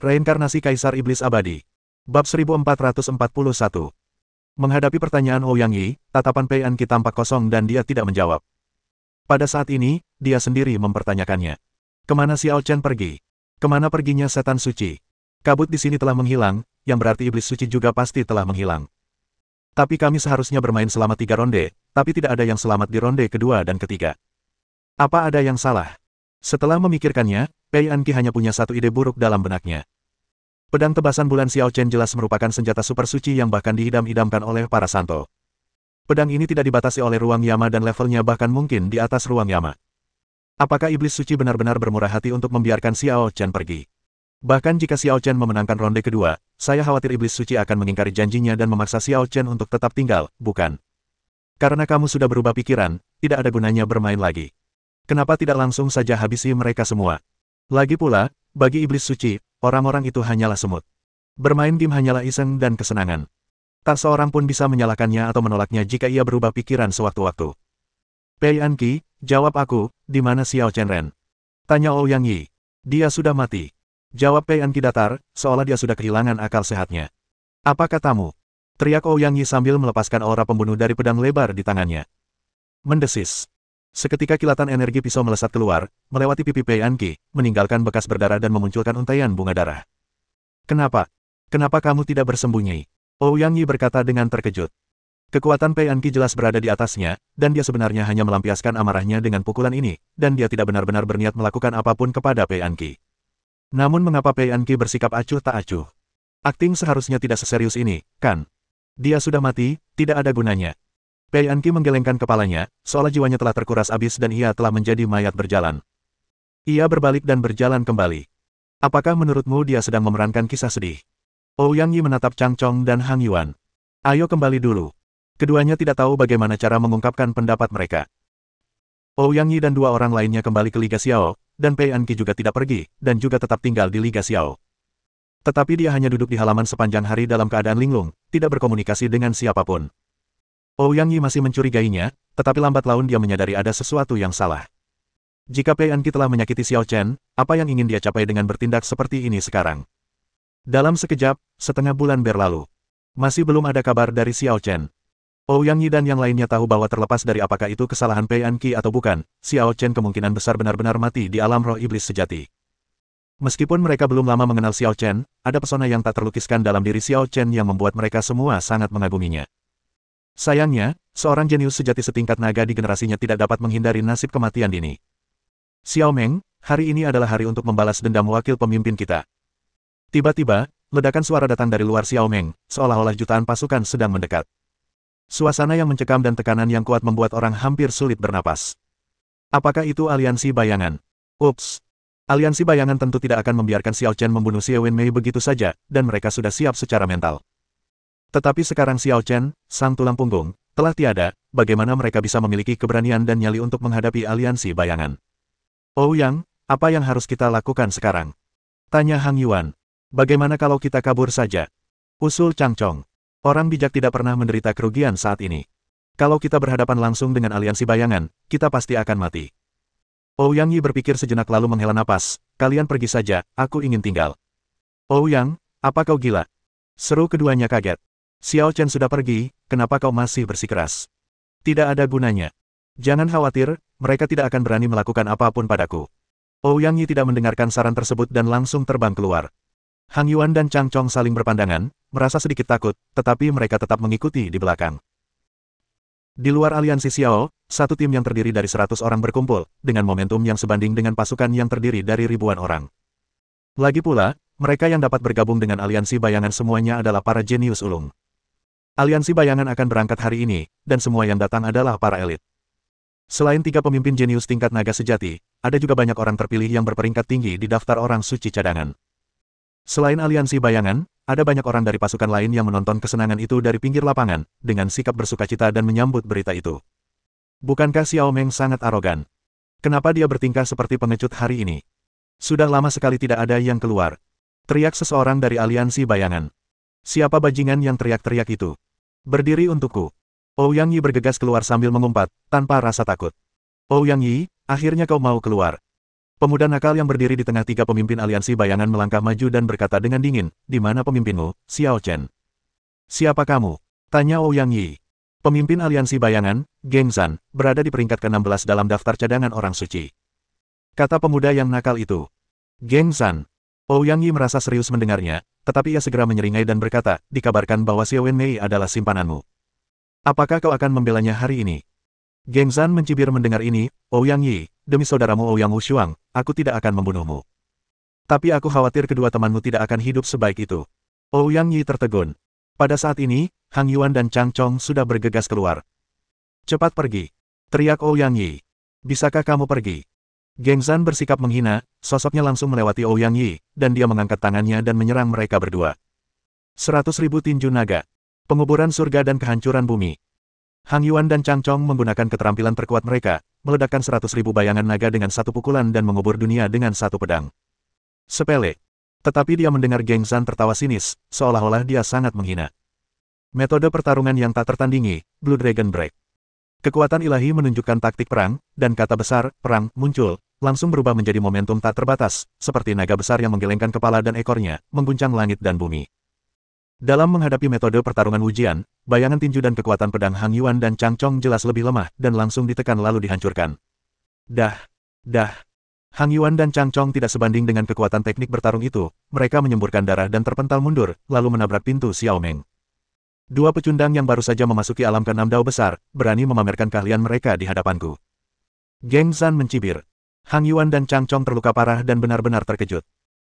Reinkarnasi Kaisar Iblis Abadi. Bab 1441. Menghadapi pertanyaan Ouyang Yi, tatapan Pei Anqi tampak kosong dan dia tidak menjawab. Pada saat ini, dia sendiri mempertanyakannya. Kemana Xiao Chen pergi? Kemana perginya setan suci? Kabut di sini telah menghilang, yang berarti iblis suci juga pasti telah menghilang. Tapi kami seharusnya bermain selama 3 ronde, tapi tidak ada yang selamat di ronde kedua dan ketiga. Apa ada yang salah? Setelah memikirkannya, Pei Anqi hanya punya satu ide buruk dalam benaknya. Pedang tebasan bulan Xiao Chen jelas merupakan senjata super suci yang bahkan diidam-idamkan oleh para santo. Pedang ini tidak dibatasi oleh ruang yama dan levelnya bahkan mungkin di atas ruang yama. Apakah iblis suci benar-benar bermurah hati untuk membiarkan Xiao Chen pergi? Bahkan jika Xiao Chen memenangkan ronde kedua, saya khawatir iblis suci akan mengingkari janjinya dan memaksa Xiao Chen untuk tetap tinggal, bukan? Karena kamu sudah berubah pikiran, tidak ada gunanya bermain lagi. Kenapa tidak langsung saja habisi mereka semua? Lagi pula, bagi iblis suci, orang-orang itu hanyalah semut. Bermain game hanyalah iseng dan kesenangan. Tak seorang pun bisa menyalahkannya atau menolaknya jika ia berubah pikiran sewaktu-waktu. Pei Anqi, jawab aku, di mana Xiao Chen Ren? Tanya Ouyang Yi. Dia sudah mati. Jawab Pei Anqi datar, seolah dia sudah kehilangan akal sehatnya. Apa katamu? Teriak Ouyang Yi sambil melepaskan aura pembunuh dari pedang lebar di tangannya. Mendesis. Seketika kilatan energi pisau melesat keluar, melewati pipi Pei Anqi, meninggalkan bekas berdarah dan memunculkan untaian bunga darah. Kenapa? Kenapa kamu tidak bersembunyi? Ouyang Yi berkata dengan terkejut. Kekuatan Pei Anqi jelas berada di atasnya, dan dia sebenarnya hanya melampiaskan amarahnya dengan pukulan ini, dan dia tidak benar-benar berniat melakukan apapun kepada Pei Anqi. Namun mengapa Pei Anqi bersikap acuh tak acuh? Akting seharusnya tidak seserius ini, kan? Dia sudah mati, tidak ada gunanya. Pei Anqi menggelengkan kepalanya, seolah jiwanya telah terkuras habis dan ia telah menjadi mayat berjalan. Ia berbalik dan berjalan kembali. Apakah menurutmu dia sedang memerankan kisah sedih? Ouyang Yi menatap Chang Chong dan Hang Yuan. Ayo kembali dulu. Keduanya tidak tahu bagaimana cara mengungkapkan pendapat mereka. Ouyang Yi dan dua orang lainnya kembali ke Liga Xiao, dan Pei Anqi juga tidak pergi, dan juga tetap tinggal di Liga Xiao. Tetapi dia hanya duduk di halaman sepanjang hari dalam keadaan linglung, tidak berkomunikasi dengan siapapun. Ouyang Yi masih mencurigainya, tetapi lambat laun dia menyadari ada sesuatu yang salah. Jika Pei Anqi telah menyakiti Xiao Chen, apa yang ingin dia capai dengan bertindak seperti ini sekarang? Dalam sekejap, setengah bulan berlalu. Masih belum ada kabar dari Xiao Chen. Ouyang Yi dan yang lainnya tahu bahwa terlepas dari apakah itu kesalahan Pei Anqi atau bukan, Xiao Chen kemungkinan besar benar-benar mati di alam roh iblis sejati. Meskipun mereka belum lama mengenal Xiao Chen, ada pesona yang tak terlukiskan dalam diri Xiao Chen yang membuat mereka semua sangat mengaguminya. Sayangnya, seorang jenius sejati setingkat naga di generasinya tidak dapat menghindari nasib kematian dini. Xiao Meng, hari ini adalah hari untuk membalas dendam wakil pemimpin kita. Tiba-tiba, ledakan suara datang dari luar Xiao Meng, seolah-olah jutaan pasukan sedang mendekat. Suasana yang mencekam dan tekanan yang kuat membuat orang hampir sulit bernapas. Apakah itu aliansi bayangan? Ups. Aliansi bayangan tentu tidak akan membiarkan Xiao Chen membunuh Xie Wenmei begitu saja, dan mereka sudah siap secara mental. Tetapi sekarang Xiao Chen, sang tulang punggung, telah tiada, bagaimana mereka bisa memiliki keberanian dan nyali untuk menghadapi aliansi bayangan? Ouyang, apa yang harus kita lakukan sekarang? Tanya Hang Yuan. Bagaimana kalau kita kabur saja? Usul Chang Chong. Orang bijak tidak pernah menderita kerugian saat ini. Kalau kita berhadapan langsung dengan aliansi bayangan, kita pasti akan mati. Ouyang Yi berpikir sejenak lalu menghela napas, kalian pergi saja, aku ingin tinggal. Ouyang, apa kau gila? Seru keduanya kaget. Xiao Chen sudah pergi, kenapa kau masih bersikeras? Tidak ada gunanya. Jangan khawatir, mereka tidak akan berani melakukan apapun padaku. Ouyang Yi tidak mendengarkan saran tersebut dan langsung terbang keluar. Hang Yuan dan Chang Chong saling berpandangan, merasa sedikit takut, tetapi mereka tetap mengikuti di belakang. Di luar aliansi Xiao, satu tim yang terdiri dari 100 orang berkumpul, dengan momentum yang sebanding dengan pasukan yang terdiri dari ribuan orang. Lagi pula, mereka yang dapat bergabung dengan aliansi bayangan semuanya adalah para jenius ulung. Aliansi bayangan akan berangkat hari ini, dan semua yang datang adalah para elit. Selain 3 pemimpin jenius tingkat naga sejati, ada juga banyak orang terpilih yang berperingkat tinggi di daftar orang suci cadangan. Selain aliansi bayangan, ada banyak orang dari pasukan lain yang menonton kesenangan itu dari pinggir lapangan, dengan sikap bersukacita dan menyambut berita itu. Bukankah Xiao Meng sangat arogan? Kenapa dia bertingkah seperti pengecut hari ini? Sudah lama sekali tidak ada yang keluar. Teriak seseorang dari aliansi bayangan. Siapa bajingan yang teriak-teriak itu? Berdiri untukku. Ouyang Yi bergegas keluar sambil mengumpat, tanpa rasa takut. Ouyang Yi, akhirnya kau mau keluar. Pemuda nakal yang berdiri di tengah tiga pemimpin aliansi bayangan melangkah maju dan berkata dengan dingin, "Di mana pemimpinmu, Xiao Chen?" "Siapa kamu?" tanya Ouyang Yi. Pemimpin aliansi bayangan, Geng Zan, berada di peringkat ke-16 dalam daftar cadangan orang suci. Kata pemuda yang nakal itu. Geng Zan. Ouyang Yi merasa serius mendengarnya, tetapi ia segera menyeringai dan berkata, "Dikabarkan bahwa Xiao Wenmei adalah simpananmu. Apakah kau akan membelanya hari ini?" Geng Zan mencibir mendengar ini, "Ouyang Yi, demi saudaramu Ouyang Wushuang, aku tidak akan membunuhmu. Tapi aku khawatir kedua temanmu tidak akan hidup sebaik itu." Ouyang Yi tertegun. Pada saat ini, Hang Yuan dan Chang Chong sudah bergegas keluar. "Cepat pergi!" teriak Ouyang Yi. "Bisakah kamu pergi?" Geng Zan bersikap menghina, sosoknya langsung melewati Ouyang Yi, dan dia mengangkat tangannya dan menyerang mereka berdua. 100.000 tinju naga. Penguburan surga dan kehancuran bumi. Hang Yuan dan Chang Chong menggunakan keterampilan terkuat mereka, meledakkan 100.000 bayangan naga dengan satu pukulan dan mengubur dunia dengan satu pedang. Sepele. Tetapi dia mendengar Geng Zan tertawa sinis, seolah-olah dia sangat menghina. Metode pertarungan yang tak tertandingi, Blue Dragon Break. Kekuatan ilahi menunjukkan taktik perang, dan kata besar, perang, muncul, langsung berubah menjadi momentum tak terbatas, seperti naga besar yang menggelengkan kepala dan ekornya, mengguncang langit dan bumi. Dalam menghadapi metode pertarungan ujian, bayangan tinju dan kekuatan pedang Hang Yuan dan Chang Chong jelas lebih lemah dan langsung ditekan lalu dihancurkan. Dah. Hang Yuan dan Chang Chong tidak sebanding dengan kekuatan teknik bertarung itu, mereka menyemburkan darah dan terpental mundur, lalu menabrak pintu Xiao Meng. Dua pecundang yang baru saja memasuki alam ke-6 Dao besar, berani memamerkan keahlian mereka di hadapanku. Geng Zan mencibir. Hang Yuan dan Chang Chong terluka parah dan benar-benar terkejut.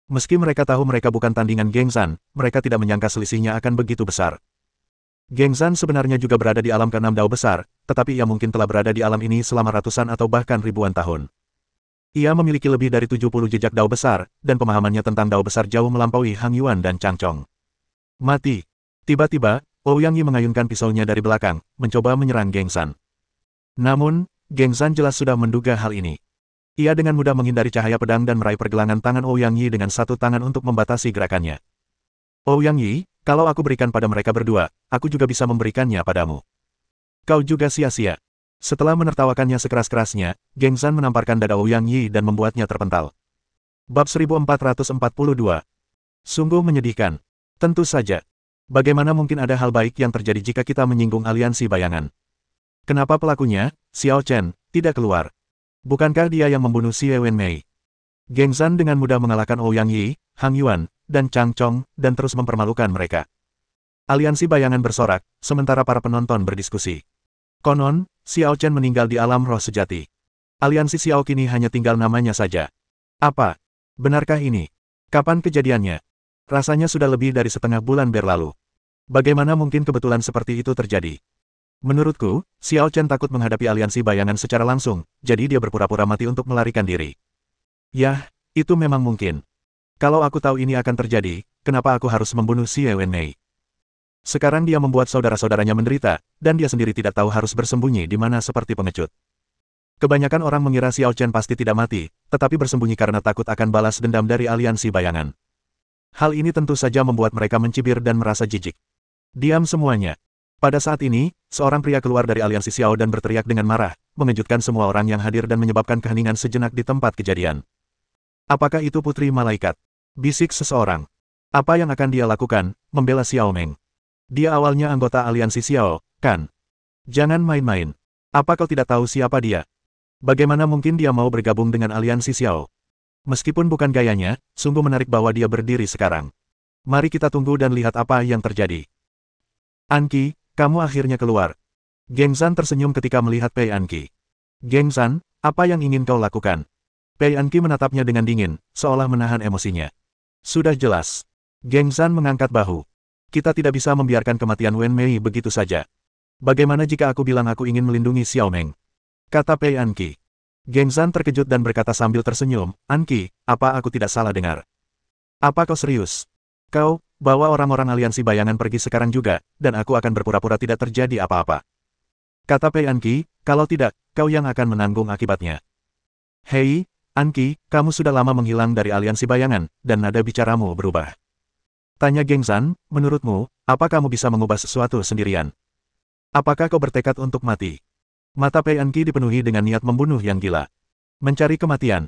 Meski mereka tahu mereka bukan tandingan Geng Zan, mereka tidak menyangka selisihnya akan begitu besar. Geng Zan sebenarnya juga berada di alam ke-6 Dao besar, tetapi ia mungkin telah berada di alam ini selama ratusan atau bahkan ribuan tahun. Ia memiliki lebih dari 70 jejak Dao besar, dan pemahamannya tentang Dao besar jauh melampaui Hang Yuan dan Chang Chong. Mati. Tiba-tiba, Ouyang Yi mengayunkan pisaunya dari belakang, mencoba menyerang Geng Zan. Namun, Geng Zan jelas sudah menduga hal ini. Ia dengan mudah menghindari cahaya pedang dan meraih pergelangan tangan Ouyang Yi dengan satu tangan untuk membatasi gerakannya. "Ouyang Yi, kalau aku berikan pada mereka berdua, aku juga bisa memberikannya padamu. Kau juga sia-sia." Setelah menertawakannya sekeras-kerasnya, Geng Zan menamparkan dada Ouyang Yi dan membuatnya terpental. Bab 1442. Sungguh menyedihkan. Tentu saja. Bagaimana mungkin ada hal baik yang terjadi jika kita menyinggung aliansi bayangan? Kenapa pelakunya, Xiao Chen, tidak keluar? Bukankah dia yang membunuh Xie Wenmei? Geng Zan dengan mudah mengalahkan Ouyang Yi, Hang Yuan, dan Chang Chong, dan terus mempermalukan mereka. Aliansi bayangan bersorak, sementara para penonton berdiskusi. Konon, Xiao Chen meninggal di alam roh sejati. Aliansi Xiao kini hanya tinggal namanya saja. Apa? Benarkah ini? Kapan kejadiannya? Rasanya sudah lebih dari setengah bulan berlalu. Bagaimana mungkin kebetulan seperti itu terjadi? Menurutku, Xiao Chen takut menghadapi aliansi bayangan secara langsung, jadi dia berpura-pura mati untuk melarikan diri. Yah, itu memang mungkin. Kalau aku tahu ini akan terjadi, kenapa aku harus membunuh Xie Wenmei? Sekarang dia membuat saudara-saudaranya menderita, dan dia sendiri tidak tahu harus bersembunyi di mana seperti pengecut. Kebanyakan orang mengira Xiao Chen pasti tidak mati, tetapi bersembunyi karena takut akan balas dendam dari aliansi bayangan. Hal ini tentu saja membuat mereka mencibir dan merasa jijik. Diam semuanya. Pada saat ini, seorang pria keluar dari aliansi Xiao dan berteriak dengan marah, mengejutkan semua orang yang hadir dan menyebabkan keheningan sejenak di tempat kejadian. Apakah itu putri malaikat? Bisik seseorang. Apa yang akan dia lakukan, membela Xiao Meng? Dia awalnya anggota aliansi Xiao, kan? Jangan main-main. Apa kau tidak tahu siapa dia? Bagaimana mungkin dia mau bergabung dengan aliansi Xiao? Meskipun bukan gayanya, sungguh menarik bahwa dia berdiri sekarang. Mari kita tunggu dan lihat apa yang terjadi. Anqi, kamu akhirnya keluar. Geng Zan tersenyum ketika melihat Pei Anqi. Geng Zan, apa yang ingin kau lakukan? Pei Anqi menatapnya dengan dingin, seolah menahan emosinya. Sudah jelas. Geng Zan mengangkat bahu. Kita tidak bisa membiarkan kematian Wen Mei begitu saja. Bagaimana jika aku bilang aku ingin melindungi Xiao Meng? Kata Pei Anqi. Geng Zan terkejut dan berkata sambil tersenyum, "Anqi, apa aku tidak salah dengar? Apa kau serius? Kau, bawa orang-orang aliansi bayangan pergi sekarang juga, dan aku akan berpura-pura tidak terjadi apa-apa." Kata Pei Anqi, "Kalau tidak, kau yang akan menanggung akibatnya." "Hei, Anqi, kamu sudah lama menghilang dari aliansi bayangan, dan nada bicaramu berubah." Tanya Geng Zan, "Menurutmu, apa kamu bisa mengubah sesuatu sendirian? Apakah kau bertekad untuk mati?" Mata Pei Anqi dipenuhi dengan niat membunuh yang gila. Mencari kematian.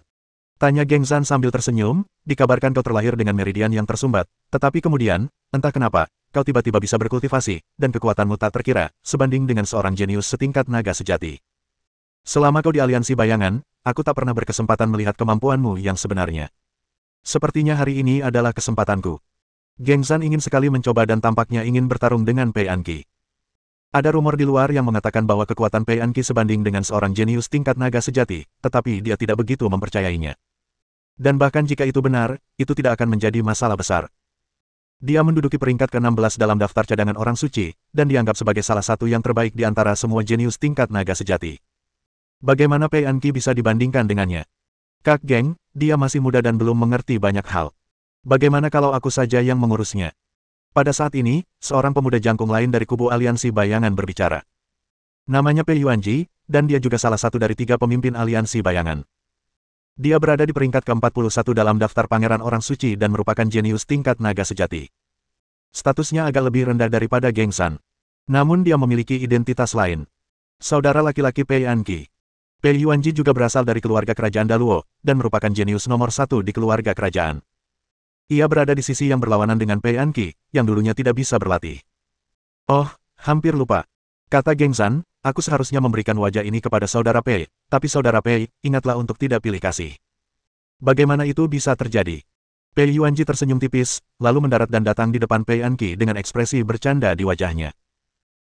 Tanya Geng Zan sambil tersenyum, dikabarkan kau terlahir dengan meridian yang tersumbat, tetapi kemudian, entah kenapa, kau tiba-tiba bisa berkultivasi, dan kekuatanmu tak terkira, sebanding dengan seorang jenius setingkat naga sejati. Selama kau di aliansi bayangan, aku tak pernah berkesempatan melihat kemampuanmu yang sebenarnya. Sepertinya hari ini adalah kesempatanku. Geng Zan ingin sekali mencoba dan tampaknya ingin bertarung dengan Pei Anqi. Ada rumor di luar yang mengatakan bahwa kekuatan Pei Anqi sebanding dengan seorang jenius tingkat naga sejati, tetapi dia tidak begitu mempercayainya. Dan bahkan jika itu benar, itu tidak akan menjadi masalah besar. Dia menduduki peringkat ke-16 dalam daftar cadangan orang suci, dan dianggap sebagai salah satu yang terbaik di antara semua jenius tingkat naga sejati. Bagaimana Pei Anqi bisa dibandingkan dengannya? Kak Geng, dia masih muda dan belum mengerti banyak hal. Bagaimana kalau aku saja yang mengurusnya? Pada saat ini, seorang pemuda jangkung lain dari kubu aliansi bayangan berbicara. Namanya Pei Yuanji, dan dia juga salah satu dari 3 pemimpin aliansi bayangan. Dia berada di peringkat ke-41 dalam daftar pangeran orang suci dan merupakan jenius tingkat naga sejati. Statusnya agak lebih rendah daripada Geng San. Namun dia memiliki identitas lain. Saudara laki-laki Pei Anqi. Pei Yuanji juga berasal dari keluarga kerajaan Daluo, dan merupakan jenius nomor 1 di keluarga kerajaan. Ia berada di sisi yang berlawanan dengan Pei Anqi, yang dulunya tidak bisa berlatih. Oh, hampir lupa. Kata Geng San, aku seharusnya memberikan wajah ini kepada saudara Pei, tapi saudara Pei, ingatlah untuk tidak pilih kasih. Bagaimana itu bisa terjadi? Pei Yuanji tersenyum tipis, lalu mendarat dan datang di depan Pei Anqi dengan ekspresi bercanda di wajahnya.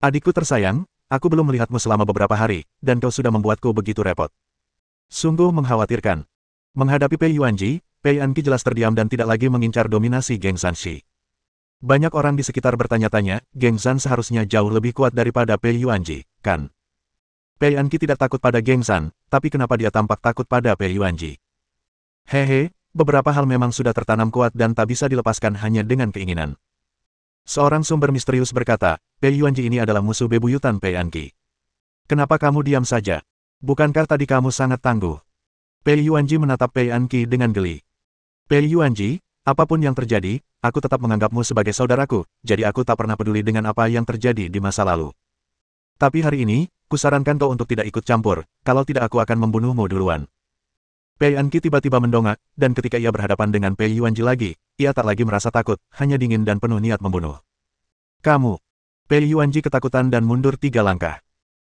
Adikku tersayang, aku belum melihatmu selama beberapa hari, dan kau sudah membuatku begitu repot. Sungguh mengkhawatirkan. Menghadapi Pei Yuanji, Pei Anqi jelas terdiam dan tidak lagi mengincar dominasi Geng Sanshi. Banyak orang di sekitar bertanya-tanya, Geng San seharusnya jauh lebih kuat daripada Pei Yuanji, kan? Pei Anqi tidak takut pada Geng San, tapi kenapa dia tampak takut pada Pei Yuanji? Hehe, beberapa hal memang sudah tertanam kuat dan tak bisa dilepaskan hanya dengan keinginan. Seorang sumber misterius berkata, Pei Yuanji ini adalah musuh bebuyutan Pei Anqi. Kenapa kamu diam saja? Bukankah tadi kamu sangat tangguh? Pei Yuanji menatap Pei Anqi dengan geli. Pei Yuanji, apapun yang terjadi, aku tetap menganggapmu sebagai saudaraku, jadi aku tak pernah peduli dengan apa yang terjadi di masa lalu. Tapi hari ini, kusarankan kau untuk tidak ikut campur, kalau tidak aku akan membunuhmu duluan. Pei Anqi tiba-tiba mendongak, dan ketika ia berhadapan dengan Pei Yuanji lagi, ia tak lagi merasa takut, hanya dingin dan penuh niat membunuh. Kamu. Pei Yuanji ketakutan dan mundur 3 langkah.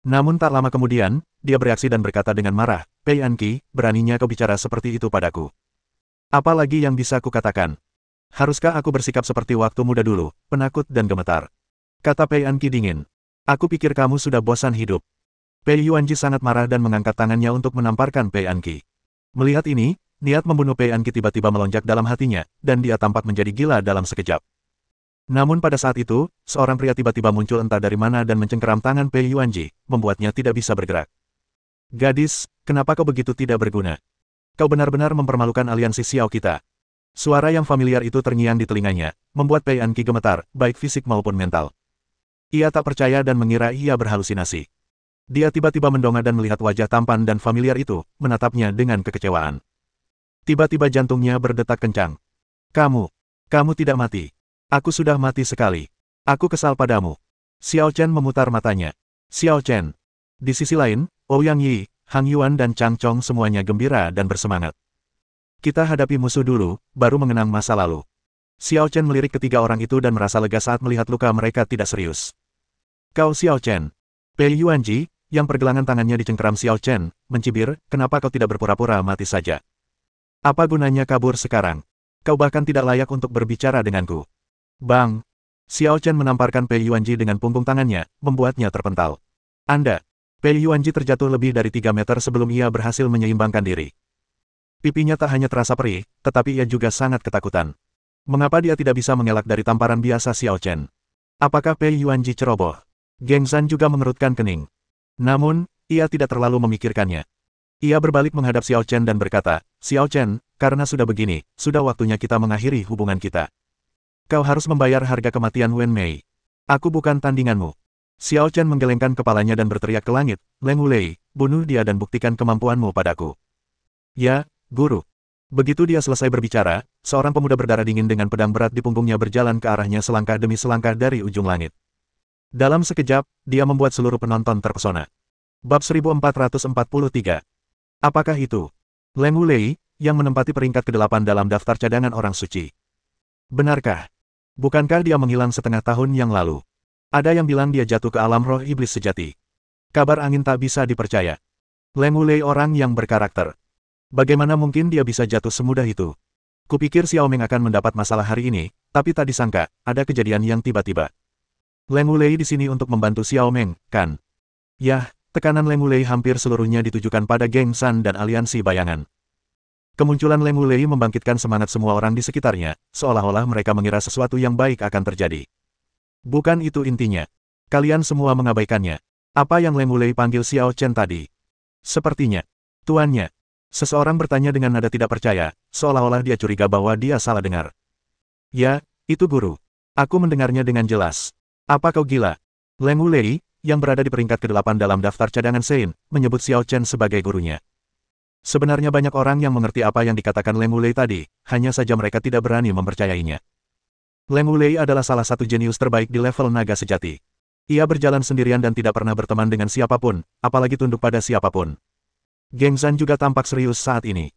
Namun tak lama kemudian, dia bereaksi dan berkata dengan marah, Pei Anqi, beraninya kau bicara seperti itu padaku. Apa lagi yang bisa kukatakan? Haruskah aku bersikap seperti waktu muda dulu, penakut dan gemetar? Kata Pei Anqi dingin. Aku pikir kamu sudah bosan hidup. Pei Yuanji sangat marah dan mengangkat tangannya untuk menamparkan Pei Anqi. Melihat ini, niat membunuh Pei Anqi tiba-tiba melonjak dalam hatinya, dan dia tampak menjadi gila dalam sekejap. Namun pada saat itu, seorang pria tiba-tiba muncul entah dari mana dan mencengkeram tangan Pei Yuanji, membuatnya tidak bisa bergerak. Gadis, kenapa kau begitu tidak berguna? Kau benar-benar mempermalukan aliansi Xiao kita. Suara yang familiar itu terngiang di telinganya, membuat Pei Anqi gemetar, baik fisik maupun mental. Ia tak percaya dan mengira ia berhalusinasi. Dia tiba-tiba mendongak dan melihat wajah tampan dan familiar itu, menatapnya dengan kekecewaan. Tiba-tiba jantungnya berdetak kencang. Kamu tidak mati. Aku sudah mati sekali. Aku kesal padamu. Xiao Chen memutar matanya. Xiao Chen. Di sisi lain, Ouyang Yi, Hang Yuan dan Chang Chong semuanya gembira dan bersemangat. Kita hadapi musuh dulu, baru mengenang masa lalu. Xiao Chen melirik ketiga orang itu dan merasa lega saat melihat luka mereka tidak serius. Kau Xiao Chen. Pei Yuanji, yang pergelangan tangannya dicengkeram Xiao Chen, mencibir, kenapa kau tidak berpura-pura mati saja? Apa gunanya kabur sekarang? Kau bahkan tidak layak untuk berbicara denganku. Bang! Xiao Chen menamparkan Pei Yuanji dengan punggung tangannya, membuatnya terpental. Anda! Pei Yuanji terjatuh lebih dari 3 meter sebelum ia berhasil menyeimbangkan diri. Pipinya tak hanya terasa perih, tetapi ia juga sangat ketakutan. Mengapa dia tidak bisa mengelak dari tamparan biasa Xiao Chen? Apakah Pei Yuanji ceroboh? Geng San juga mengerutkan kening. Namun, ia tidak terlalu memikirkannya. Ia berbalik menghadap Xiao Chen dan berkata, Xiao Chen, karena sudah begini, sudah waktunya kita mengakhiri hubungan kita. Kau harus membayar harga kematian Wen Mei. Aku bukan tandinganmu. Xiao Chen menggelengkan kepalanya dan berteriak ke langit, Leng Wulei, bunuh dia dan buktikan kemampuanmu padaku. Ya, Guru. Begitu dia selesai berbicara, seorang pemuda berdarah dingin dengan pedang berat di punggungnya berjalan ke arahnya selangkah demi selangkah dari ujung langit. Dalam sekejap, dia membuat seluruh penonton terpesona. Bab 1443. Apakah itu? Leng Wulei, yang menempati peringkat ke-8 dalam daftar cadangan orang suci. Benarkah? Bukankah dia menghilang setengah tahun yang lalu? Ada yang bilang dia jatuh ke alam roh iblis sejati. Kabar angin tak bisa dipercaya. Leng Wulei orang yang berkarakter. Bagaimana mungkin dia bisa jatuh semudah itu? Kupikir Xiao Meng akan mendapat masalah hari ini, tapi tak disangka, ada kejadian yang tiba-tiba. Leng Wulei di sini untuk membantu Xiao Meng, kan? Yah, tekanan Leng Wulei hampir seluruhnya ditujukan pada Geng San dan aliansi bayangan. Kemunculan Leng Wulei membangkitkan semangat semua orang di sekitarnya, seolah-olah mereka mengira sesuatu yang baik akan terjadi. Bukan itu intinya. Kalian semua mengabaikannya. Apa yang Leng Wulei panggil Xiao Chen tadi? Sepertinya. Tuannya. Seseorang bertanya dengan nada tidak percaya, seolah-olah dia curiga bahwa dia salah dengar. Ya, itu guru. Aku mendengarnya dengan jelas. Apa kau gila? Leng Wulei, yang berada di peringkat ke-8 dalam daftar cadangan Sein, menyebut Xiao Chen sebagai gurunya. Sebenarnya banyak orang yang mengerti apa yang dikatakan Leng Wulei tadi, hanya saja mereka tidak berani mempercayainya. Leng Wulei adalah salah satu jenius terbaik di level naga sejati. Ia berjalan sendirian dan tidak pernah berteman dengan siapapun, apalagi tunduk pada siapapun. Geng San juga tampak serius saat ini.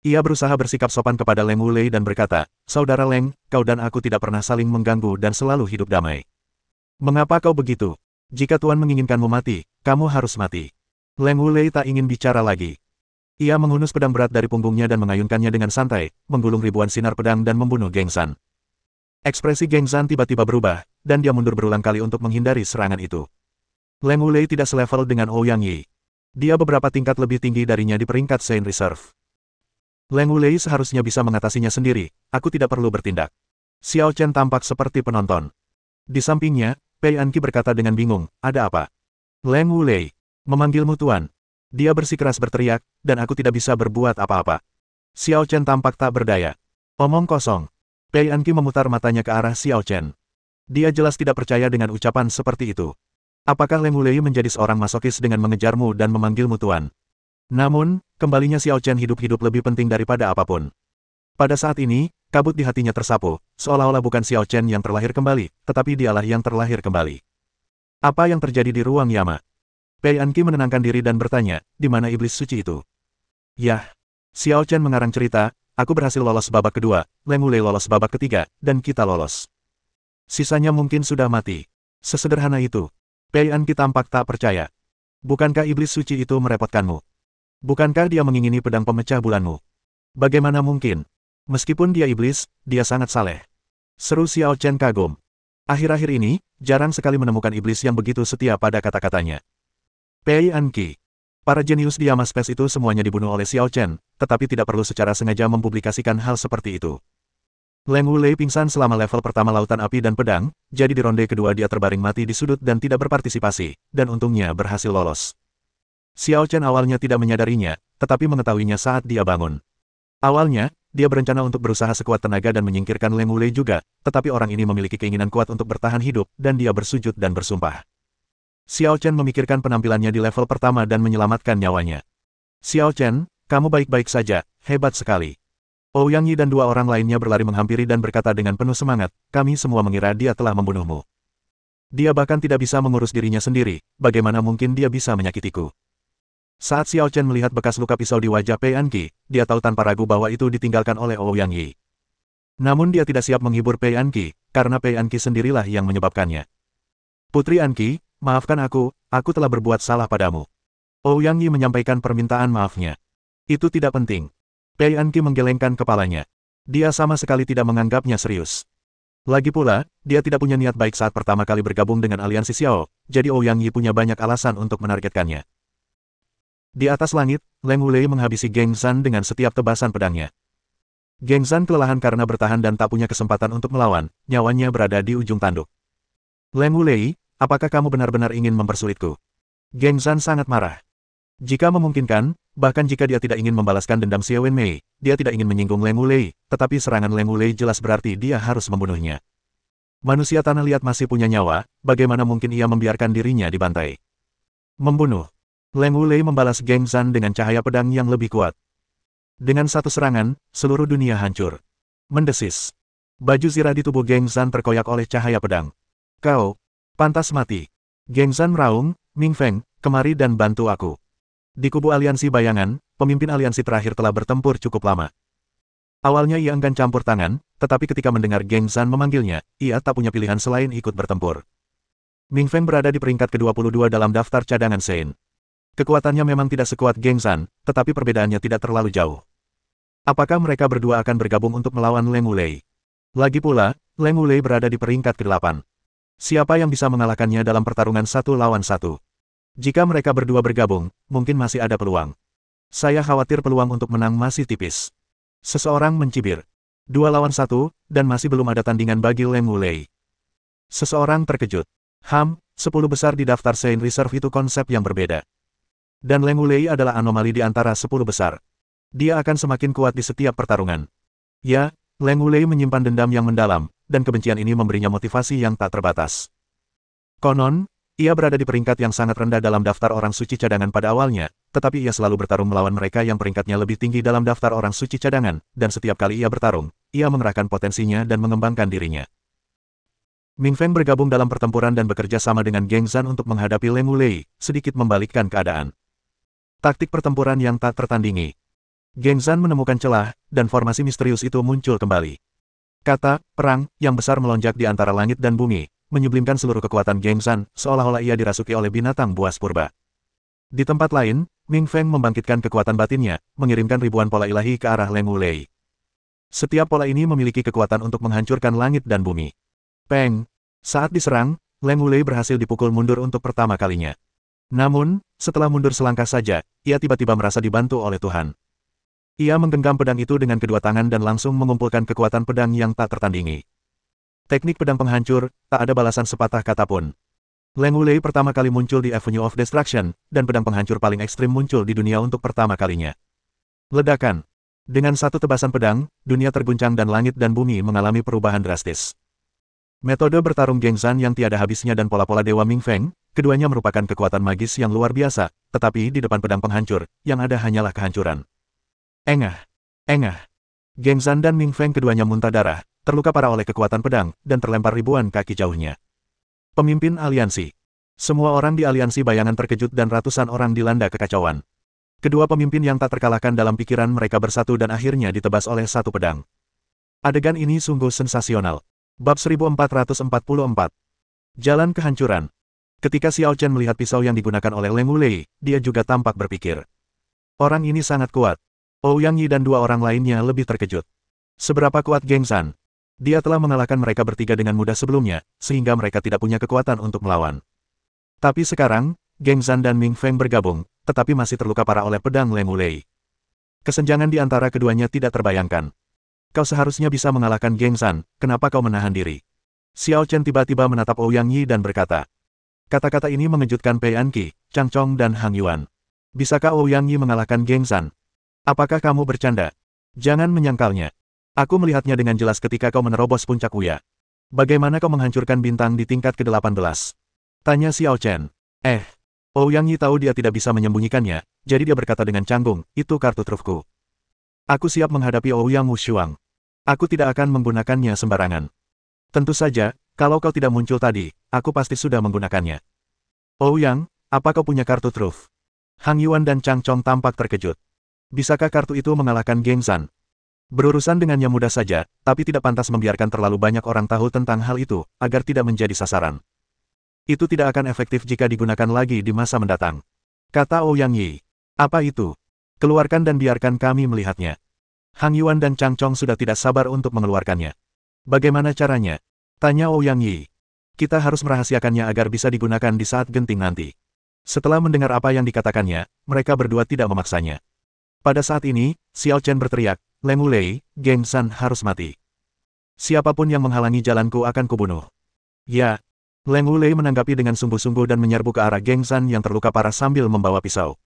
Ia berusaha bersikap sopan kepada Leng Wulei dan berkata, "Saudara Leng, kau dan aku tidak pernah saling mengganggu dan selalu hidup damai. Mengapa kau begitu? Jika Tuan menginginkanmu mati, kamu harus mati." Leng Wulei tak ingin bicara lagi. Ia menghunus pedang berat dari punggungnya dan mengayunkannya dengan santai, menggulung ribuan sinar pedang dan membunuh Geng San. Ekspresi Geng San tiba-tiba berubah, dan dia mundur berulang kali untuk menghindari serangan itu. Leng Wulei tidak selevel dengan Ouyang Yi. Dia beberapa tingkat lebih tinggi darinya di peringkat Sein Reserve. Leng Wulei seharusnya bisa mengatasinya sendiri, aku tidak perlu bertindak. Xiao Chen tampak seperti penonton. Di sampingnya, Pei Anqi berkata dengan bingung, ada apa? Leng Wulei, memanggilmu Tuan. Dia bersikeras berteriak, dan aku tidak bisa berbuat apa-apa. Xiao Chen tampak tak berdaya. Omong kosong. Pei Anqi memutar matanya ke arah Xiao Chen. Dia jelas tidak percaya dengan ucapan seperti itu. Apakah Leng Wulei menjadi seorang masokis dengan mengejarmu dan memanggilmu Tuan? Namun, kembalinya Xiao Chen hidup-hidup lebih penting daripada apapun. Pada saat ini, kabut di hatinya tersapu, seolah-olah bukan Xiao Chen yang terlahir kembali, tetapi dialah yang terlahir kembali. Apa yang terjadi di ruang Yama? Pei Anqi menenangkan diri dan bertanya, di mana iblis suci itu? Yah. Xiao Chen mengarang cerita, aku berhasil lolos babak kedua, Leng Wulei lolos babak ketiga, dan kita lolos. Sisanya mungkin sudah mati. Sesederhana itu. Pei Anqi tampak tak percaya. Bukankah iblis suci itu merepotkanmu? Bukankah dia mengingini pedang pemecah bulanmu? Bagaimana mungkin? Meskipun dia iblis, dia sangat saleh. Seru Xiao Chen kagum. Akhir-akhir ini, jarang sekali menemukan iblis yang begitu setia pada kata-katanya. Pei Anqi. Para jenius di Yama Space itu semuanya dibunuh oleh Xiao Chen, tetapi tidak perlu secara sengaja mempublikasikan hal seperti itu. Leng Wulei pingsan selama level pertama Lautan Api dan Pedang, jadi di ronde kedua dia terbaring mati di sudut dan tidak berpartisipasi, dan untungnya berhasil lolos. Xiao Chen awalnya tidak menyadarinya, tetapi mengetahuinya saat dia bangun. Awalnya, dia berencana untuk berusaha sekuat tenaga dan menyingkirkan Leng Wulei juga, tetapi orang ini memiliki keinginan kuat untuk bertahan hidup, dan dia bersujud dan bersumpah. Xiao Chen memikirkan penampilannya di level pertama dan menyelamatkan nyawanya. Xiao Chen, kamu baik-baik saja, hebat sekali. Ouyang Yi dan dua orang lainnya berlari menghampiri dan berkata dengan penuh semangat, kami semua mengira dia telah membunuhmu. Dia bahkan tidak bisa mengurus dirinya sendiri, bagaimana mungkin dia bisa menyakitiku? Saat Xiao Chen melihat bekas luka pisau di wajah Pei Anqi, dia tahu tanpa ragu bahwa itu ditinggalkan oleh Ouyang Yi. Namun dia tidak siap menghibur Pei Anqi, karena Pei Anqi sendirilah yang menyebabkannya. Putri Anqi, maafkan aku telah berbuat salah padamu. Ouyang Yi menyampaikan permintaan maafnya. Itu tidak penting. Pei Anqi menggelengkan kepalanya. Dia sama sekali tidak menganggapnya serius. Lagi pula, dia tidak punya niat baik saat pertama kali bergabung dengan aliansi Xiao, jadi Ouyang Yi punya banyak alasan untuk menargetkannya. Di atas langit, Leng Wulei menghabisi Geng San dengan setiap tebasan pedangnya. Geng San kelelahan karena bertahan dan tak punya kesempatan untuk melawan, nyawanya berada di ujung tanduk. Leng Wulei, apakah kamu benar-benar ingin mempersulitku? Geng San sangat marah. Jika memungkinkan, bahkan jika dia tidak ingin membalaskan dendam Xie Wenmei, dia tidak ingin menyinggung Leng Wulei, tetapi serangan Leng Wulei jelas berarti dia harus membunuhnya. Manusia tanah liat masih punya nyawa, bagaimana mungkin ia membiarkan dirinya dibantai? Membunuh. Leng Wulei membalas Geng San dengan cahaya pedang yang lebih kuat. Dengan satu serangan, seluruh dunia hancur. Mendesis. Baju zirah di tubuh Geng San terkoyak oleh cahaya pedang. Kau pantas mati. Geng San meraung, Ming Feng, kemari dan bantu aku. Di kubu aliansi bayangan, pemimpin aliansi terakhir telah bertempur cukup lama. Awalnya ia enggan campur tangan, tetapi ketika mendengar Geng Zhan memanggilnya, ia tak punya pilihan selain ikut bertempur. Ming Feng berada di peringkat ke-22 dalam daftar cadangan Sein. Kekuatannya memang tidak sekuat Geng Zhan, tetapi perbedaannya tidak terlalu jauh. Apakah mereka berdua akan bergabung untuk melawan Leng Wulei? Lagi pula, Leng Wulei berada di peringkat ke-8. Siapa yang bisa mengalahkannya dalam pertarungan 1 lawan 1? Jika mereka berdua bergabung, mungkin masih ada peluang. Saya khawatir peluang untuk menang masih tipis. Seseorang mencibir. 2 lawan 1, dan masih belum ada tandingan bagi Leng Wulei. Seseorang terkejut. 10 besar di daftar Sein Reserve itu konsep yang berbeda. Dan Leng Wulei adalah anomali di antara 10 besar. Dia akan semakin kuat di setiap pertarungan. Ya, Leng Wulei menyimpan dendam yang mendalam, dan kebencian ini memberinya motivasi yang tak terbatas. Konon, ia berada di peringkat yang sangat rendah dalam daftar orang suci cadangan pada awalnya, tetapi ia selalu bertarung melawan mereka yang peringkatnya lebih tinggi dalam daftar orang suci cadangan, dan setiap kali ia bertarung, ia mengerahkan potensinya dan mengembangkan dirinya. Ming Feng bergabung dalam pertempuran dan bekerja sama dengan Geng Zhan untuk menghadapi Leng Wulei, sedikit membalikkan keadaan. Taktik pertempuran yang tak tertandingi. Geng Zhan menemukan celah, dan formasi misterius itu muncul kembali. Kata, perang, yang besar melonjak di antara langit dan bumi, menyublimkan seluruh kekuatan Geng Zhan, seolah-olah ia dirasuki oleh binatang buas purba. Di tempat lain, Ming Feng membangkitkan kekuatan batinnya, mengirimkan ribuan pola ilahi ke arah Leng Wulei. Setiap pola ini memiliki kekuatan untuk menghancurkan langit dan bumi. Peng! Saat diserang, Leng Wulei berhasil dipukul mundur untuk pertama kalinya. Namun, setelah mundur selangkah saja, ia tiba-tiba merasa dibantu oleh Tuhan. Ia menggenggam pedang itu dengan kedua tangan dan langsung mengumpulkan kekuatan pedang yang tak tertandingi. Teknik pedang penghancur, tak ada balasan sepatah kata pun. Leng Wulei pertama kali muncul di Avenue of Destruction, dan pedang penghancur paling ekstrim muncul di dunia untuk pertama kalinya. Ledakan. Dengan satu tebasan pedang, dunia terguncang dan langit dan bumi mengalami perubahan drastis. Metode bertarung Geng Zhan yang tiada habisnya dan pola-pola Dewa Ming Feng, keduanya merupakan kekuatan magis yang luar biasa, tetapi di depan pedang penghancur, yang ada hanyalah kehancuran. Engah! Engah! Geng Zhan dan Ming Feng keduanya muntah darah, terluka parah oleh kekuatan pedang, dan terlempar ribuan kaki jauhnya. Pemimpin aliansi. Semua orang di aliansi bayangan terkejut dan ratusan orang dilanda kekacauan. Kedua pemimpin yang tak terkalahkan dalam pikiran mereka bersatu dan akhirnya ditebas oleh satu pedang. Adegan ini sungguh sensasional. Bab 1444. Jalan kehancuran. Ketika Xiao Chen melihat pisau yang digunakan oleh Leng Wulei, dia juga tampak berpikir. Orang ini sangat kuat. Ouyang Yi dan dua orang lainnya lebih terkejut. Seberapa kuat Geng Zhan? Dia telah mengalahkan mereka bertiga dengan mudah sebelumnya, sehingga mereka tidak punya kekuatan untuk melawan. Tapi sekarang, Geng Zhan dan Ming Feng bergabung, tetapi masih terluka parah oleh pedang Leng Wulei. Kesenjangan di antara keduanya tidak terbayangkan. Kau seharusnya bisa mengalahkan Geng Zhan, kenapa kau menahan diri? Xiao Chen tiba-tiba menatap Ouyang Yi dan berkata. Kata-kata ini mengejutkan Pei Anqi, Chang Chong dan Hang Yuan. Bisakah Ouyang Yi mengalahkan Geng Zhan? Apakah kamu bercanda? Jangan menyangkalnya. Aku melihatnya dengan jelas ketika kau menerobos puncak Wuya. Bagaimana kau menghancurkan bintang di tingkat ke-18? Tanya Xiao Chen. Ouyang Yi tahu dia tidak bisa menyembunyikannya, jadi dia berkata dengan canggung, itu kartu trufku. Aku siap menghadapi Ouyang Wushuang. Aku tidak akan menggunakannya sembarangan. Tentu saja, kalau kau tidak muncul tadi, aku pasti sudah menggunakannya. Ouyang, apa kau punya kartu truf? Hang Yuan dan Chang Chong tampak terkejut. Bisakah kartu itu mengalahkan Geng Zhan? Berurusan dengannya mudah saja, tapi tidak pantas membiarkan terlalu banyak orang tahu tentang hal itu, agar tidak menjadi sasaran. Itu tidak akan efektif jika digunakan lagi di masa mendatang. Kata Ouyang Yi. Apa itu? Keluarkan dan biarkan kami melihatnya. Hang Yuan dan Chang Chong sudah tidak sabar untuk mengeluarkannya. Bagaimana caranya? Tanya Ouyang Yi. Kita harus merahasiakannya agar bisa digunakan di saat genting nanti. Setelah mendengar apa yang dikatakannya, mereka berdua tidak memaksanya. Pada saat ini, Xiao Chen berteriak, Leng Wulei, Geng Zhan harus mati. Siapapun yang menghalangi jalanku akan kubunuh. Ya. Leng Wulei menanggapi dengan sungguh-sungguh dan menyerbu ke arah Geng Zhan yang terluka parah sambil membawa pisau.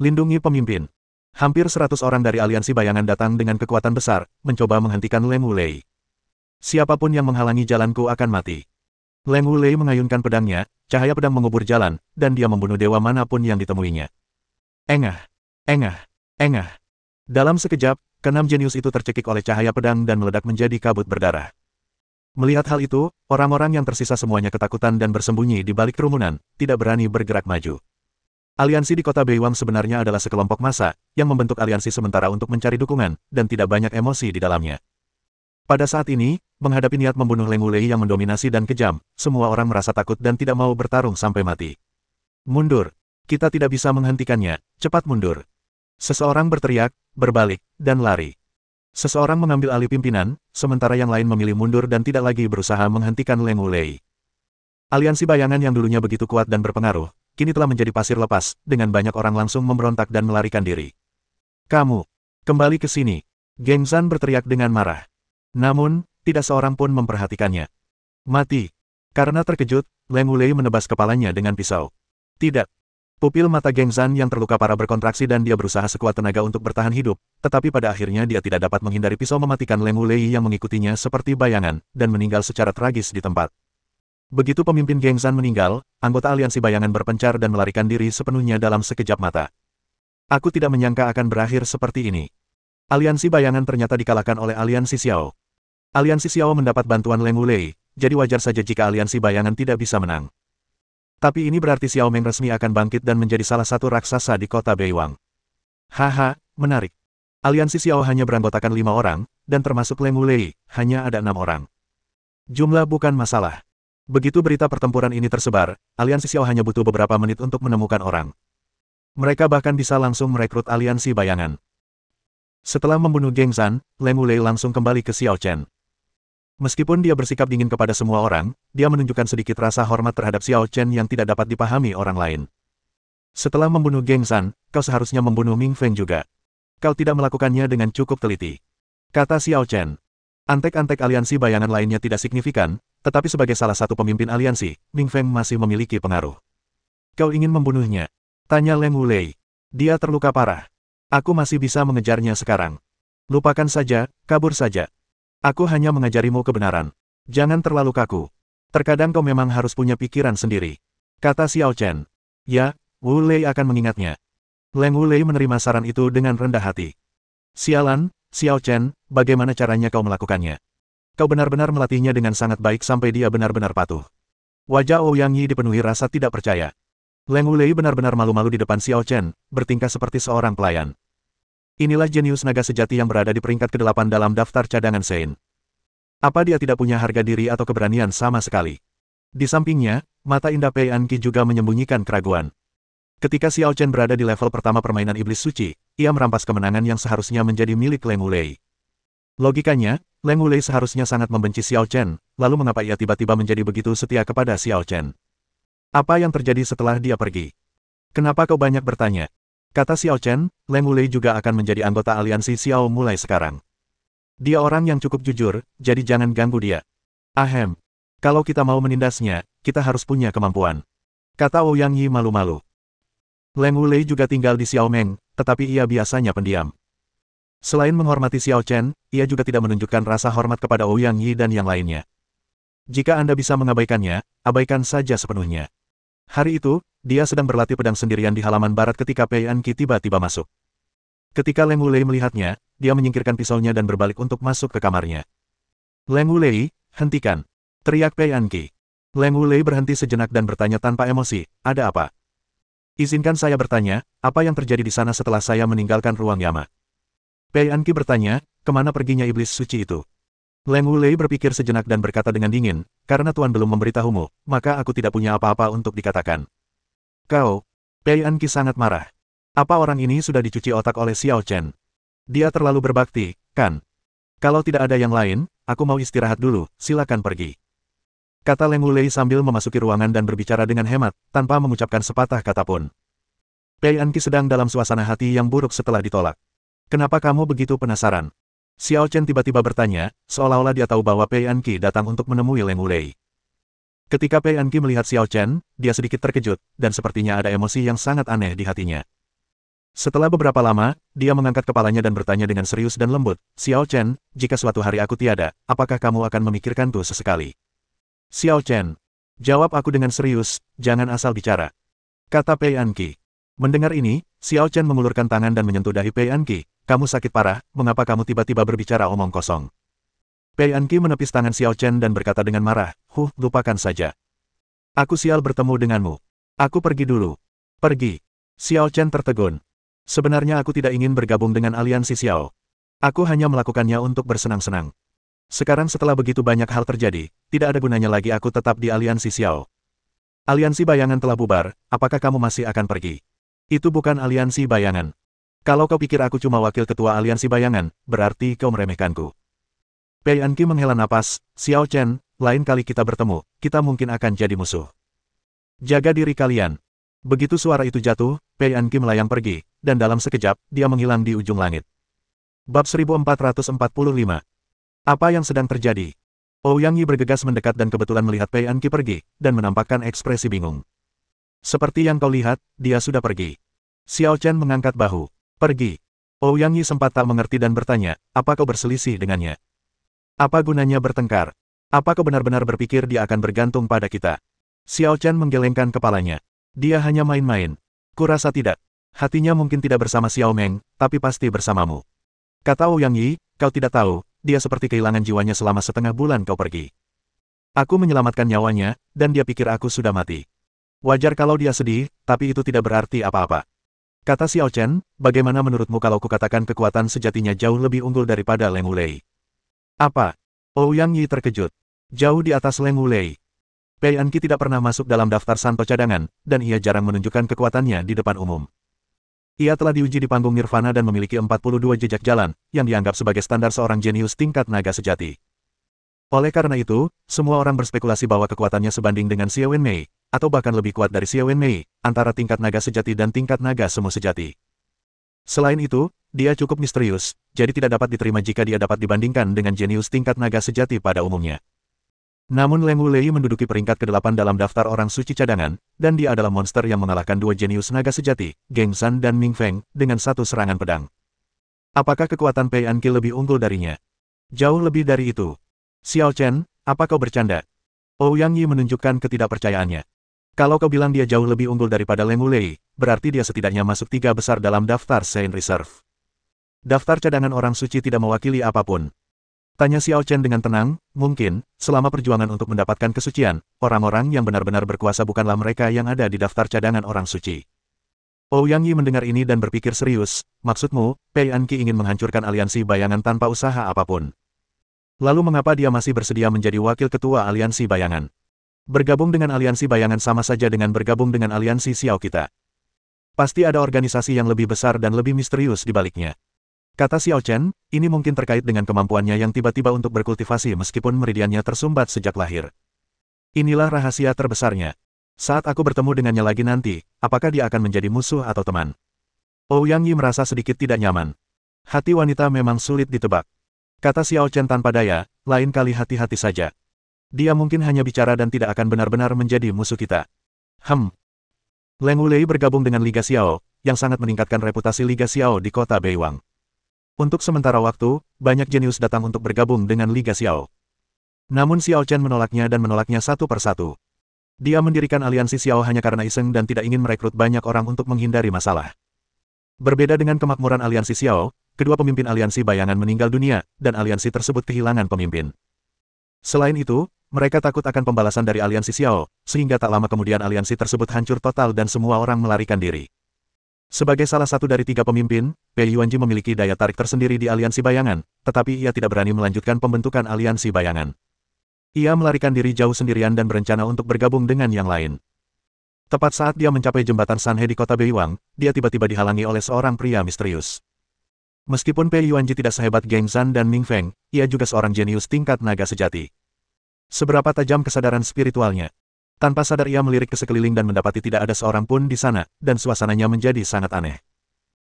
Lindungi pemimpin. Hampir 100 orang dari aliansi bayangan datang dengan kekuatan besar, mencoba menghentikan Leng Wulei. Siapapun yang menghalangi jalanku akan mati. Leng Wulei mengayunkan pedangnya, cahaya pedang mengubur jalan, dan dia membunuh dewa manapun yang ditemuinya. Engah! Engah! Engah! Dalam sekejap, keenam jenius itu tercekik oleh cahaya pedang dan meledak menjadi kabut berdarah. Melihat hal itu, orang-orang yang tersisa semuanya ketakutan dan bersembunyi di balik kerumunan, tidak berani bergerak maju. Aliansi di kota Beiwang sebenarnya adalah sekelompok massa yang membentuk aliansi sementara untuk mencari dukungan, dan tidak banyak emosi di dalamnya. Pada saat ini, menghadapi niat membunuh Leng Wulei yang mendominasi dan kejam, semua orang merasa takut dan tidak mau bertarung sampai mati. Mundur. Kita tidak bisa menghentikannya, cepat mundur. Seseorang berteriak, berbalik, dan lari. Seseorang mengambil alih pimpinan, sementara yang lain memilih mundur dan tidak lagi berusaha menghentikan Leng Wulei. Aliansi bayangan yang dulunya begitu kuat dan berpengaruh, kini telah menjadi pasir lepas, dengan banyak orang langsung memberontak dan melarikan diri. Kamu, kembali ke sini. Geng Zhan berteriak dengan marah. Namun, tidak seorang pun memperhatikannya. Mati. Karena terkejut, Leng Wulei menebas kepalanya dengan pisau. Tidak. Pupil mata Geng Zhan yang terluka parah berkontraksi dan dia berusaha sekuat tenaga untuk bertahan hidup, tetapi pada akhirnya dia tidak dapat menghindari pisau mematikan Leng Wulei yang mengikutinya seperti bayangan, dan meninggal secara tragis di tempat. Begitu pemimpin Geng Zhan meninggal, anggota aliansi bayangan berpencar dan melarikan diri sepenuhnya dalam sekejap mata. Aku tidak menyangka akan berakhir seperti ini. Aliansi bayangan ternyata dikalahkan oleh aliansi Xiao. Aliansi Xiao mendapat bantuan Leng Wulei, jadi wajar saja jika aliansi bayangan tidak bisa menang. Tapi ini berarti Xiao Meng resmi akan bangkit dan menjadi salah satu raksasa di kota Beiwang. Haha, menarik. Aliansi Xiao hanya beranggotakan 5 orang, dan termasuk Leng Wulei, hanya ada 6 orang. Jumlah bukan masalah. Begitu berita pertempuran ini tersebar, aliansi Xiao hanya butuh beberapa menit untuk menemukan orang. Mereka bahkan bisa langsung merekrut aliansi bayangan. Setelah membunuh Geng Zhan, Leng Wulei langsung kembali ke Xiao Chen. Meskipun dia bersikap dingin kepada semua orang, dia menunjukkan sedikit rasa hormat terhadap Xiao Chen yang tidak dapat dipahami orang lain. Setelah membunuh Geng Zhan, kau seharusnya membunuh Ming Feng juga. Kau tidak melakukannya dengan cukup teliti. Kata Xiao Chen. Antek-antek aliansi bayangan lainnya tidak signifikan, tetapi sebagai salah satu pemimpin aliansi, Ming Feng masih memiliki pengaruh. Kau ingin membunuhnya? Tanya Leng Wulei. Dia terluka parah. Aku masih bisa mengejarnya sekarang. Lupakan saja, kabur saja. Aku hanya mengajarimu kebenaran. Jangan terlalu kaku. Terkadang kau memang harus punya pikiran sendiri. Kata Xiao Chen. Ya, Wulei akan mengingatnya. Leng Wulei menerima saran itu dengan rendah hati. Sialan, Xiao Chen, bagaimana caranya kau melakukannya? Kau benar-benar melatihnya dengan sangat baik sampai dia benar-benar patuh. Wajah Ouyang Yi dipenuhi rasa tidak percaya. Leng Wulei benar-benar malu-malu di depan Xiao Chen, bertingkah seperti seorang pelayan. Inilah jenius naga sejati yang berada di peringkat ke-8 dalam daftar cadangan Sein. Apa dia tidak punya harga diri atau keberanian sama sekali? Di sampingnya, mata indah Pei Anqi juga menyembunyikan keraguan. Ketika Xiao Chen berada di level pertama permainan iblis suci, ia merampas kemenangan yang seharusnya menjadi milik Leng Wulei. Logikanya, Leng Wulei seharusnya sangat membenci Xiao Chen, lalu mengapa ia tiba-tiba menjadi begitu setia kepada Xiao Chen? Apa yang terjadi setelah dia pergi? Kenapa kau banyak bertanya? Kata Xiao Chen, Leng Wulei juga akan menjadi anggota aliansi Xiao mulai sekarang. Dia orang yang cukup jujur, jadi jangan ganggu dia. Ahem. Kalau kita mau menindasnya, kita harus punya kemampuan. Kata Ouyang Yi malu-malu. Leng Wulei juga tinggal di Xiao Meng, tetapi ia biasanya pendiam. Selain menghormati Xiao Chen, ia juga tidak menunjukkan rasa hormat kepada Ouyang Yi dan yang lainnya. Jika Anda bisa mengabaikannya, abaikan saja sepenuhnya. Hari itu, dia sedang berlatih pedang sendirian di halaman barat ketika Pei Anqi tiba-tiba masuk. Ketika Leng Wulei melihatnya, dia menyingkirkan pisaunya dan berbalik untuk masuk ke kamarnya. Leng Wulei, hentikan! Teriak Pei Anqi. Leng Wulei berhenti sejenak dan bertanya tanpa emosi, ada apa? Izinkan saya bertanya, apa yang terjadi di sana setelah saya meninggalkan ruang Yama? Pei Anqi bertanya, kemana perginya iblis suci itu? Leng Wulei berpikir sejenak dan berkata dengan dingin, karena Tuan belum memberitahumu, maka aku tidak punya apa-apa untuk dikatakan. Kau, Pei Anqi sangat marah. Apa orang ini sudah dicuci otak oleh Xiao Chen? Dia terlalu berbakti, kan? Kalau tidak ada yang lain, aku mau istirahat dulu, silakan pergi. Kata Leng Wulei sambil memasuki ruangan dan berbicara dengan hemat, tanpa mengucapkan sepatah kata pun. Pei Anqi sedang dalam suasana hati yang buruk setelah ditolak. Kenapa kamu begitu penasaran? Xiao Chen tiba-tiba bertanya, seolah-olah dia tahu bahwa Pei Anqi datang untuk menemui Leng Wulei. Ketika Pei Anqi melihat Xiao Chen, dia sedikit terkejut, dan sepertinya ada emosi yang sangat aneh di hatinya. Setelah beberapa lama, dia mengangkat kepalanya dan bertanya dengan serius dan lembut, Xiao Chen, jika suatu hari aku tiada, apakah kamu akan memikirkanku sesekali? Xiao Chen, jawab aku dengan serius, jangan asal bicara. Kata Pei Anqi. Mendengar ini, Xiao Chen mengulurkan tangan dan menyentuh dahi Pei Anqi. Kamu sakit parah, mengapa kamu tiba-tiba berbicara omong kosong? Pei Anqi menepis tangan Xiao Chen dan berkata dengan marah, lupakan saja. Aku sial bertemu denganmu. Aku pergi dulu. Pergi. Xiao Chen tertegun. Sebenarnya aku tidak ingin bergabung dengan aliansi Xiao. Aku hanya melakukannya untuk bersenang-senang. Sekarang setelah begitu banyak hal terjadi, tidak ada gunanya lagi aku tetap di aliansi Xiao. Aliansi bayangan telah bubar, apakah kamu masih akan pergi? Itu bukan aliansi bayangan. Kalau kau pikir aku cuma wakil ketua aliansi bayangan, berarti kau meremehkanku. Pei Anqi menghela napas, Xiao Chen, lain kali kita bertemu, kita mungkin akan jadi musuh. Jaga diri kalian. Begitu suara itu jatuh, Pei Anqi melayang pergi, dan dalam sekejap, dia menghilang di ujung langit. Bab 1445. Apa yang sedang terjadi? Ouyang Yi bergegas mendekat dan kebetulan melihat Pei Anqi pergi, dan menampakkan ekspresi bingung. Seperti yang kau lihat, dia sudah pergi. Xiao Chen mengangkat bahu. Pergi. Ouyang Yi sempat tak mengerti dan bertanya, apa kau berselisih dengannya? Apa gunanya bertengkar? Apa kau benar-benar berpikir dia akan bergantung pada kita? Xiao Chen menggelengkan kepalanya. Dia hanya main-main. Kurasa tidak. Hatinya mungkin tidak bersama Xiao Meng, tapi pasti bersamamu. Kata Ouyang Yi, kau tidak tahu, dia seperti kehilangan jiwanya selama setengah bulan kau pergi. Aku menyelamatkan nyawanya, dan dia pikir aku sudah mati. Wajar kalau dia sedih, tapi itu tidak berarti apa-apa. Kata Xiao Chen, bagaimana menurutmu kalau kukatakan kekuatan sejatinya jauh lebih unggul daripada Leng Wulei? Apa? Ouyang Yi terkejut. Jauh di atas Leng Wulei. Pei Anqi tidak pernah masuk dalam daftar santo cadangan, dan ia jarang menunjukkan kekuatannya di depan umum. Ia telah diuji di panggung Nirvana dan memiliki 42 jejak jalan, yang dianggap sebagai standar seorang jenius tingkat naga sejati. Oleh karena itu, semua orang berspekulasi bahwa kekuatannya sebanding dengan Xiao Wenmei, atau bahkan lebih kuat dari Xiao Wenmei, antara tingkat naga sejati dan tingkat naga semu sejati. Selain itu, dia cukup misterius, jadi tidak dapat diterima jika dia dapat dibandingkan dengan jenius tingkat naga sejati pada umumnya. Namun Leng Wulei menduduki peringkat ke-8 dalam daftar orang suci cadangan, dan dia adalah monster yang mengalahkan dua jenius naga sejati, Geng San dan Ming Feng, dengan satu serangan pedang. Apakah kekuatan Pei Anqi lebih unggul darinya? Jauh lebih dari itu. Xiao Chen, apa kau bercanda? Ouyang Yi menunjukkan ketidakpercayaannya. Kalau kau bilang dia jauh lebih unggul daripada Leng Wulei, berarti dia setidaknya masuk 3 besar dalam daftar Saint Reserve. Daftar cadangan orang suci tidak mewakili apapun. Tanya Xiao Chen dengan tenang, mungkin, selama perjuangan untuk mendapatkan kesucian, orang-orang yang benar-benar berkuasa bukanlah mereka yang ada di daftar cadangan orang suci. Ouyang Yi mendengar ini dan berpikir serius, maksudmu, Pei Anqi ingin menghancurkan aliansi bayangan tanpa usaha apapun. Lalu mengapa dia masih bersedia menjadi wakil ketua aliansi bayangan? Bergabung dengan aliansi bayangan sama saja dengan bergabung dengan aliansi Xiao kita. Pasti ada organisasi yang lebih besar dan lebih misterius di baliknya. Kata Xiao Chen, ini mungkin terkait dengan kemampuannya yang tiba-tiba untuk berkultivasi meskipun meridiannya tersumbat sejak lahir. Inilah rahasia terbesarnya. Saat aku bertemu dengannya lagi nanti, apakah dia akan menjadi musuh atau teman? Ouyang Yi merasa sedikit tidak nyaman. Hati wanita memang sulit ditebak. Kata Xiao Chen tanpa daya, lain kali hati-hati saja. Dia mungkin hanya bicara dan tidak akan benar-benar menjadi musuh kita. Leng Wulei bergabung dengan Liga Xiao, yang sangat meningkatkan reputasi Liga Xiao di kota Beiwang. Untuk sementara waktu, banyak jenius datang untuk bergabung dengan Liga Xiao. Namun Xiao Chen menolaknya dan menolaknya satu persatu. Dia mendirikan aliansi Xiao hanya karena iseng dan tidak ingin merekrut banyak orang untuk menghindari masalah. Berbeda dengan kemakmuran aliansi Xiao, kedua pemimpin aliansi bayangan meninggal dunia, dan aliansi tersebut kehilangan pemimpin. Selain itu, mereka takut akan pembalasan dari aliansi Xiao, sehingga tak lama kemudian aliansi tersebut hancur total dan semua orang melarikan diri. Sebagai salah satu dari 3 pemimpin, Pei Yuanji memiliki daya tarik tersendiri di aliansi bayangan, tetapi ia tidak berani melanjutkan pembentukan aliansi bayangan. Ia melarikan diri jauh sendirian dan berencana untuk bergabung dengan yang lain. Tepat saat dia mencapai jembatan Sanhe di kota Beiwang, dia tiba-tiba dihalangi oleh seorang pria misterius. Meskipun Pei Yuanji tidak sehebat Geng San dan Ming Feng, ia juga seorang jenius tingkat naga sejati. Seberapa tajam kesadaran spiritualnya? Tanpa sadar ia melirik ke sekeliling dan mendapati tidak ada seorang pun di sana, dan suasananya menjadi sangat aneh.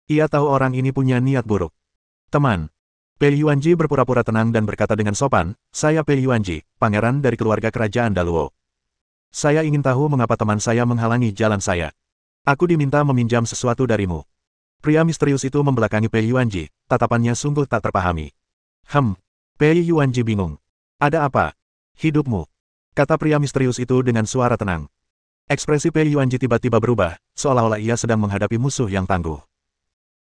Ia tahu orang ini punya niat buruk. Teman. Pei Yuanji berpura-pura tenang dan berkata dengan sopan, saya Pei Yuanji, pangeran dari keluarga kerajaan Daluo. Saya ingin tahu mengapa teman saya menghalangi jalan saya. Aku diminta meminjam sesuatu darimu. Pria misterius itu membelakangi Pei Yuanji, tatapannya sungguh tak terpahami. Pei Yuanji bingung. Ada apa? Hidupmu. Kata pria misterius itu dengan suara tenang. Ekspresi Pei Yuanji tiba-tiba berubah, seolah-olah ia sedang menghadapi musuh yang tangguh.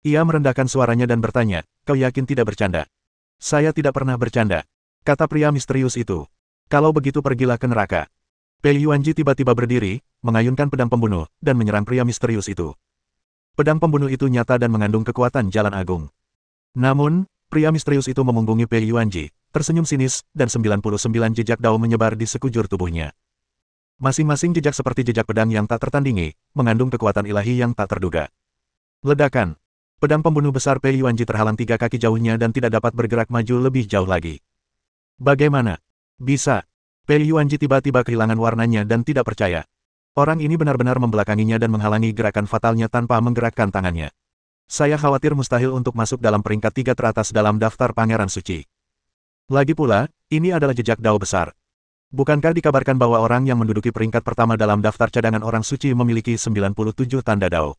Ia merendahkan suaranya dan bertanya, kau yakin tidak bercanda? Saya tidak pernah bercanda. Kata pria misterius itu. Kalau begitu pergilah ke neraka. Pei Yuanji tiba-tiba berdiri, mengayunkan pedang pembunuh, dan menyerang pria misterius itu. Pedang pembunuh itu nyata dan mengandung kekuatan jalan agung. Namun, pria misterius itu memunggungi Pei Yuanji, tersenyum sinis, dan 99 jejak dao menyebar di sekujur tubuhnya. Masing-masing jejak seperti jejak pedang yang tak tertandingi, mengandung kekuatan ilahi yang tak terduga. Ledakan. Pedang pembunuh besar Pei Yuanji terhalang 3 kaki jauhnya dan tidak dapat bergerak maju lebih jauh lagi. Bagaimana? Bisa. Pei Yuanji tiba-tiba kehilangan warnanya dan tidak percaya. Orang ini benar-benar membelakanginya dan menghalangi gerakan fatalnya tanpa menggerakkan tangannya. Saya khawatir mustahil untuk masuk dalam peringkat 3 teratas dalam daftar Pangeran Suci. Lagi pula, ini adalah jejak dao besar. Bukankah dikabarkan bahwa orang yang menduduki peringkat pertama dalam daftar cadangan orang suci memiliki 97 tanda dao?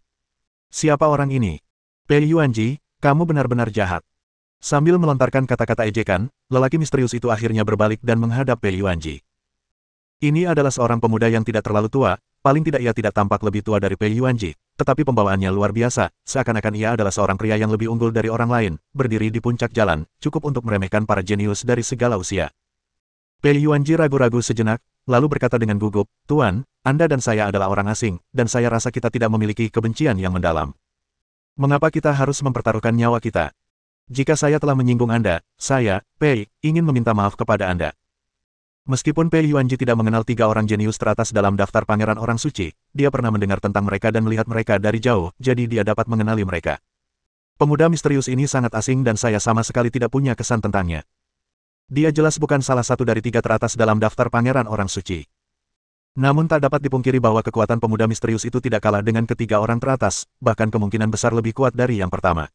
Siapa orang ini? Pei Yuanji, kamu benar-benar jahat. Sambil melontarkan kata-kata ejekan, lelaki misterius itu akhirnya berbalik dan menghadap Pei Yuanji. Ini adalah seorang pemuda yang tidak terlalu tua, paling tidak ia tidak tampak lebih tua dari Pei Yuanji, tetapi pembawaannya luar biasa, seakan-akan ia adalah seorang pria yang lebih unggul dari orang lain, berdiri di puncak jalan, cukup untuk meremehkan para jenius dari segala usia. Pei Yuanji ragu-ragu sejenak, lalu berkata dengan gugup, "Tuan, Anda dan saya adalah orang asing, dan saya rasa kita tidak memiliki kebencian yang mendalam. Mengapa kita harus mempertaruhkan nyawa kita? Jika saya telah menyinggung Anda, saya, Pei, ingin meminta maaf kepada Anda." Meskipun Pei Yuanji tidak mengenal 3 orang jenius teratas dalam daftar Pangeran Orang Suci, dia pernah mendengar tentang mereka dan melihat mereka dari jauh, jadi dia dapat mengenali mereka. Pemuda misterius ini sangat asing dan saya sama sekali tidak punya kesan tentangnya. Dia jelas bukan salah satu dari 3 teratas dalam daftar Pangeran Orang Suci. Namun tak dapat dipungkiri bahwa kekuatan pemuda misterius itu tidak kalah dengan ketiga orang teratas, bahkan kemungkinan besar lebih kuat dari yang pertama.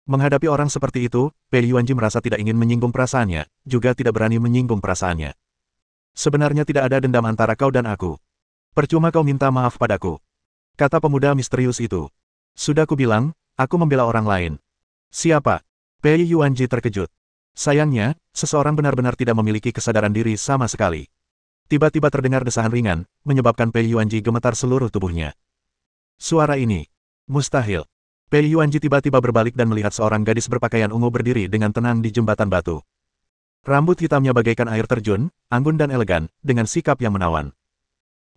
Menghadapi orang seperti itu, Pei Yuanji merasa tidak ingin menyinggung perasaannya, juga tidak berani menyinggung perasaannya. Sebenarnya tidak ada dendam antara kau dan aku. Percuma kau minta maaf padaku, kata pemuda misterius itu. Sudah kubilang, aku membela orang lain. Siapa? Pei Yuanji terkejut. Sayangnya, seseorang benar-benar tidak memiliki kesadaran diri sama sekali. Tiba-tiba terdengar desahan ringan, menyebabkan Pei Yuanji gemetar seluruh tubuhnya. Suara ini mustahil. Pei Yuanji tiba-tiba berbalik dan melihat seorang gadis berpakaian ungu berdiri dengan tenang di jembatan batu. Rambut hitamnya bagaikan air terjun, anggun dan elegan, dengan sikap yang menawan.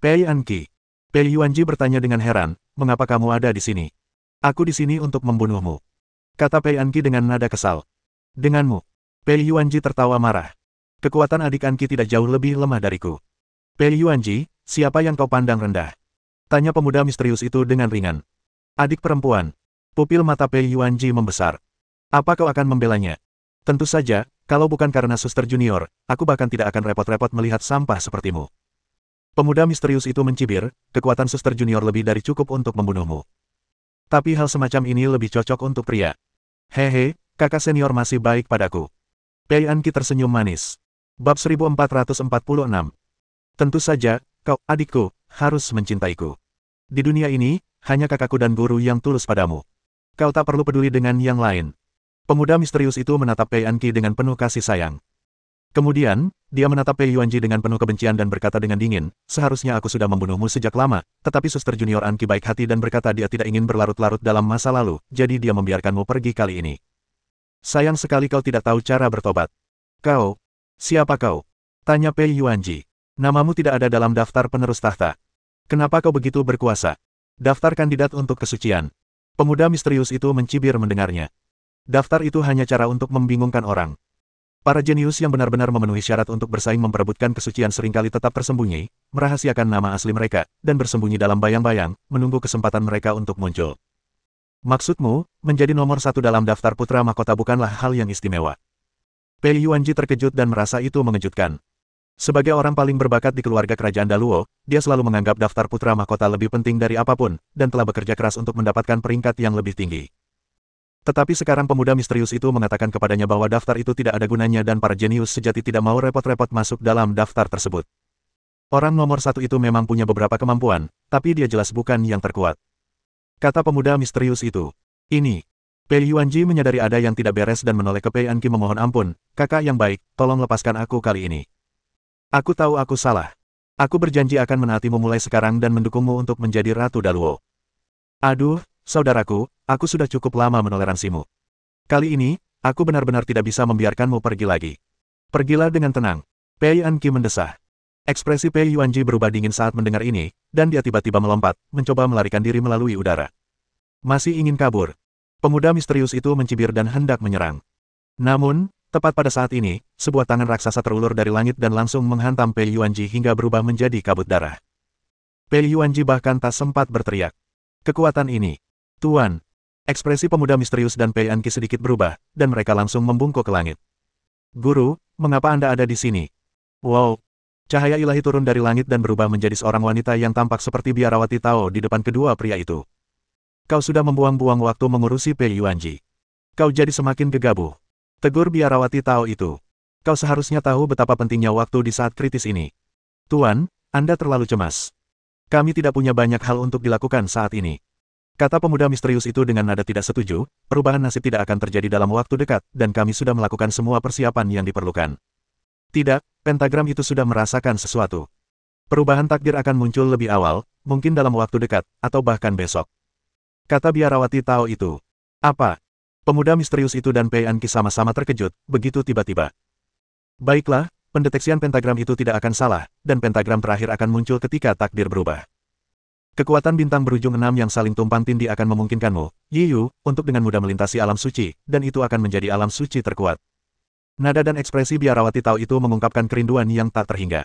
Pei Anqi. Pei Yuanji bertanya dengan heran, mengapa kamu ada di sini? Aku di sini untuk membunuhmu, kata Pei Anqi dengan nada kesal. Denganmu? Pei Yuanji tertawa marah. Kekuatan adik Anqi tidak jauh lebih lemah dariku. Pei Yuanji, siapa yang kau pandang rendah? Tanya pemuda misterius itu dengan ringan. Adik perempuan. Pupil mata Pei Yuanji membesar. Apa kau akan membelanya? Tentu saja, kalau bukan karena suster junior, aku bahkan tidak akan repot-repot melihat sampah sepertimu. Pemuda misterius itu mencibir, kekuatan suster junior lebih dari cukup untuk membunuhmu. Tapi hal semacam ini lebih cocok untuk pria. Hehe, kakak senior masih baik padaku. Pei Anqi tersenyum manis. Bab 1446. Tentu saja, kau, adikku, harus mencintaiku. Di dunia ini, hanya kakakku dan guru yang tulus padamu. Kau tak perlu peduli dengan yang lain. Pemuda misterius itu menatap Pei Anqi dengan penuh kasih sayang. Kemudian, dia menatap Pei Yuanji dengan penuh kebencian dan berkata dengan dingin, seharusnya aku sudah membunuhmu sejak lama, tetapi suster junior Anqi baik hati dan berkata dia tidak ingin berlarut-larut dalam masa lalu, jadi dia membiarkanmu pergi kali ini. Sayang sekali kau tidak tahu cara bertobat. Kau? Siapa kau? Tanya Pei Yuanji. Namamu tidak ada dalam daftar penerus tahta. Kenapa kau begitu berkuasa? Daftar kandidat untuk kesucian. Pemuda misterius itu mencibir mendengarnya. Daftar itu hanya cara untuk membingungkan orang. Para jenius yang benar-benar memenuhi syarat untuk bersaing memperebutkan kesucian seringkali tetap tersembunyi, merahasiakan nama asli mereka, dan bersembunyi dalam bayang-bayang, menunggu kesempatan mereka untuk muncul. Maksudmu, menjadi nomor 1 dalam daftar putra mahkota bukanlah hal yang istimewa. Pei Yuanji terkejut dan merasa itu mengejutkan. Sebagai orang paling berbakat di keluarga kerajaan Daluo, dia selalu menganggap daftar putra mahkota lebih penting dari apapun, dan telah bekerja keras untuk mendapatkan peringkat yang lebih tinggi. Tetapi sekarang pemuda misterius itu mengatakan kepadanya bahwa daftar itu tidak ada gunanya dan para jenius sejati tidak mau repot-repot masuk dalam daftar tersebut. Orang nomor 1 itu memang punya beberapa kemampuan, tapi dia jelas bukan yang terkuat. Kata pemuda misterius itu. Ini. Pei Yuanji menyadari ada yang tidak beres dan menoleh ke Pei Anqi memohon ampun, kakak yang baik, tolong lepaskan aku kali ini. Aku tahu aku salah. Aku berjanji akan menaatimu mulai sekarang dan mendukungmu untuk menjadi Ratu Daluo. Aduh, saudaraku, aku sudah cukup lama menoleransimu. Kali ini, aku benar-benar tidak bisa membiarkanmu pergi lagi. Pergilah dengan tenang. Pei Anqi mendesah. Ekspresi Pei Yuanji berubah dingin saat mendengar ini, dan dia tiba-tiba melompat, mencoba melarikan diri melalui udara. Masih ingin kabur. Pemuda misterius itu mencibir dan hendak menyerang. Namun, tepat pada saat ini, sebuah tangan raksasa terulur dari langit dan langsung menghantam Pei Yuanji hingga berubah menjadi kabut darah. Pei Yuanji bahkan tak sempat berteriak. Kekuatan ini. Tuan. Ekspresi pemuda misterius dan Pei Anki sedikit berubah, dan mereka langsung membungkuk ke langit. Guru, mengapa Anda ada di sini? Wow. Cahaya ilahi turun dari langit dan berubah menjadi seorang wanita yang tampak seperti biarawati Tao di depan kedua pria itu. Kau sudah membuang-buang waktu mengurusi Pei Yuanji. Kau jadi semakin gegabah. Tegur biarawati Tao itu. Kau seharusnya tahu betapa pentingnya waktu di saat kritis ini. Tuan, Anda terlalu cemas. Kami tidak punya banyak hal untuk dilakukan saat ini. Kata pemuda misterius itu dengan nada tidak setuju, perubahan nasib tidak akan terjadi dalam waktu dekat, dan kami sudah melakukan semua persiapan yang diperlukan. Tidak, pentagram itu sudah merasakan sesuatu. Perubahan takdir akan muncul lebih awal, mungkin dalam waktu dekat, atau bahkan besok. Kata biarawati Tao itu. Apa? Pemuda misterius itu dan Pei Anki sama-sama terkejut, begitu tiba-tiba. Baiklah, pendeteksian pentagram itu tidak akan salah, dan pentagram terakhir akan muncul ketika takdir berubah. Kekuatan bintang berujung 6 yang saling tumpang tindih akan memungkinkanmu, Yi Yu, untuk dengan mudah melintasi alam suci, dan itu akan menjadi alam suci terkuat. Nada dan ekspresi biarawati Tao itu mengungkapkan kerinduan yang tak terhingga.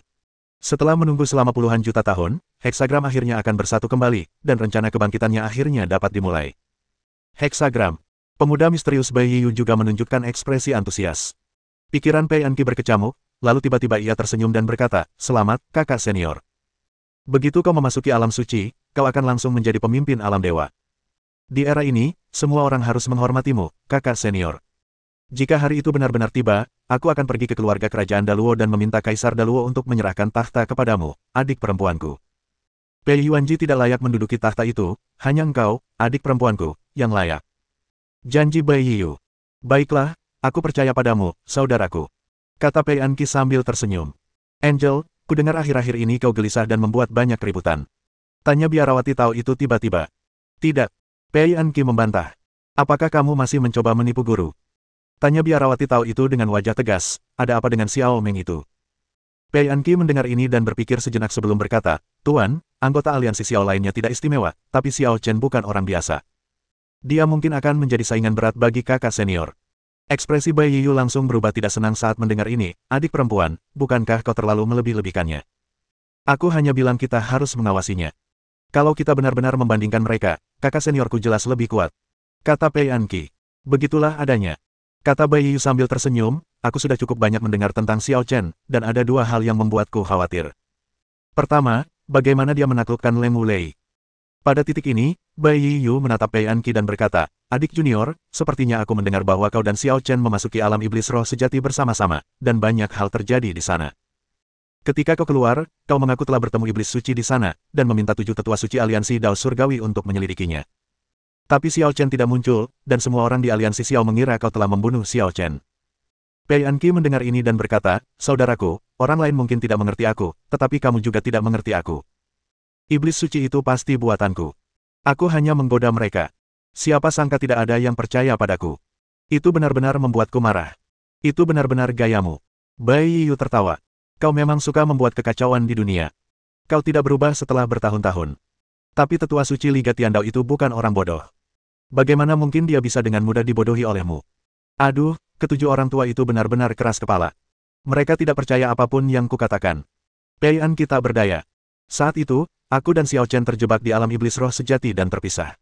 Setelah menunggu selama puluhan juta tahun, heksagram akhirnya akan bersatu kembali, dan rencana kebangkitannya akhirnya dapat dimulai. Heksagram. Pemuda misterius Bai Yu juga menunjukkan ekspresi antusias. Pikiran Pei Anki berkecamuk, lalu tiba-tiba ia tersenyum dan berkata, "Selamat, kakak senior. Begitu kau memasuki alam suci, kau akan langsung menjadi pemimpin alam dewa. Di era ini, semua orang harus menghormatimu, kakak senior. Jika hari itu benar-benar tiba, aku akan pergi ke keluarga kerajaan Daluo dan meminta Kaisar Daluo untuk menyerahkan tahta kepadamu, adik perempuanku. Pei Yuanji tidak layak menduduki tahta itu, hanya engkau, adik perempuanku, yang layak." Janji Bai Yu. Baiklah, aku percaya padamu, saudaraku. Kata Pei Anki sambil tersenyum. Angel, kudengar akhir-akhir ini kau gelisah dan membuat banyak keributan. Tanya biarawati Tao itu tiba-tiba. Tidak. Pei Anki membantah. Apakah kamu masih mencoba menipu guru? Tanya biarawati Tao itu dengan wajah tegas, ada apa dengan Xiao Meng itu? Pei Anki mendengar ini dan berpikir sejenak sebelum berkata, Tuan, anggota aliansi Xiao lainnya tidak istimewa, tapi Xiao Chen bukan orang biasa. Dia mungkin akan menjadi saingan berat bagi kakak senior. Ekspresi Bai Yu langsung berubah tidak senang saat mendengar ini, adik perempuan, bukankah kau terlalu melebih-lebihkannya? Aku hanya bilang kita harus mengawasinya. Kalau kita benar-benar membandingkan mereka, kakak seniorku jelas lebih kuat. Kata Pei Anki. Begitulah adanya. Kata Bai Yu sambil tersenyum, aku sudah cukup banyak mendengar tentang Xiao Chen, dan ada dua hal yang membuatku khawatir. Pertama, bagaimana dia menaklukkan Leng Wulei. Pada titik ini, Bai Yu menatap Pei Anki dan berkata, adik junior, sepertinya aku mendengar bahwa kau dan Xiao Chen memasuki alam iblis roh sejati bersama-sama, dan banyak hal terjadi di sana. Ketika kau keluar, kau mengaku telah bertemu iblis suci di sana, dan meminta 7 tetua suci aliansi Dao Surgawi untuk menyelidikinya. Tapi Xiao Chen tidak muncul, dan semua orang di aliansi Xiao mengira kau telah membunuh Xiao Chen. Pei Anki mendengar ini dan berkata, saudaraku, orang lain mungkin tidak mengerti aku, tetapi kamu juga tidak mengerti aku. Iblis suci itu pasti buatanku. Aku hanya menggoda mereka. Siapa sangka tidak ada yang percaya padaku. Itu benar-benar membuatku marah. Itu benar-benar gayamu. Bai Yu tertawa. Kau memang suka membuat kekacauan di dunia. Kau tidak berubah setelah bertahun-tahun. Tapi tetua suci Liga Tiandao itu bukan orang bodoh. Bagaimana mungkin dia bisa dengan mudah dibodohi olehmu? Aduh, ketujuh orang tua itu benar-benar keras kepala. Mereka tidak percaya apapun yang kukatakan. Pei Anki tak berdaya. Saat itu, aku dan Xiao Chen terjebak di alam iblis roh sejati dan terpisah.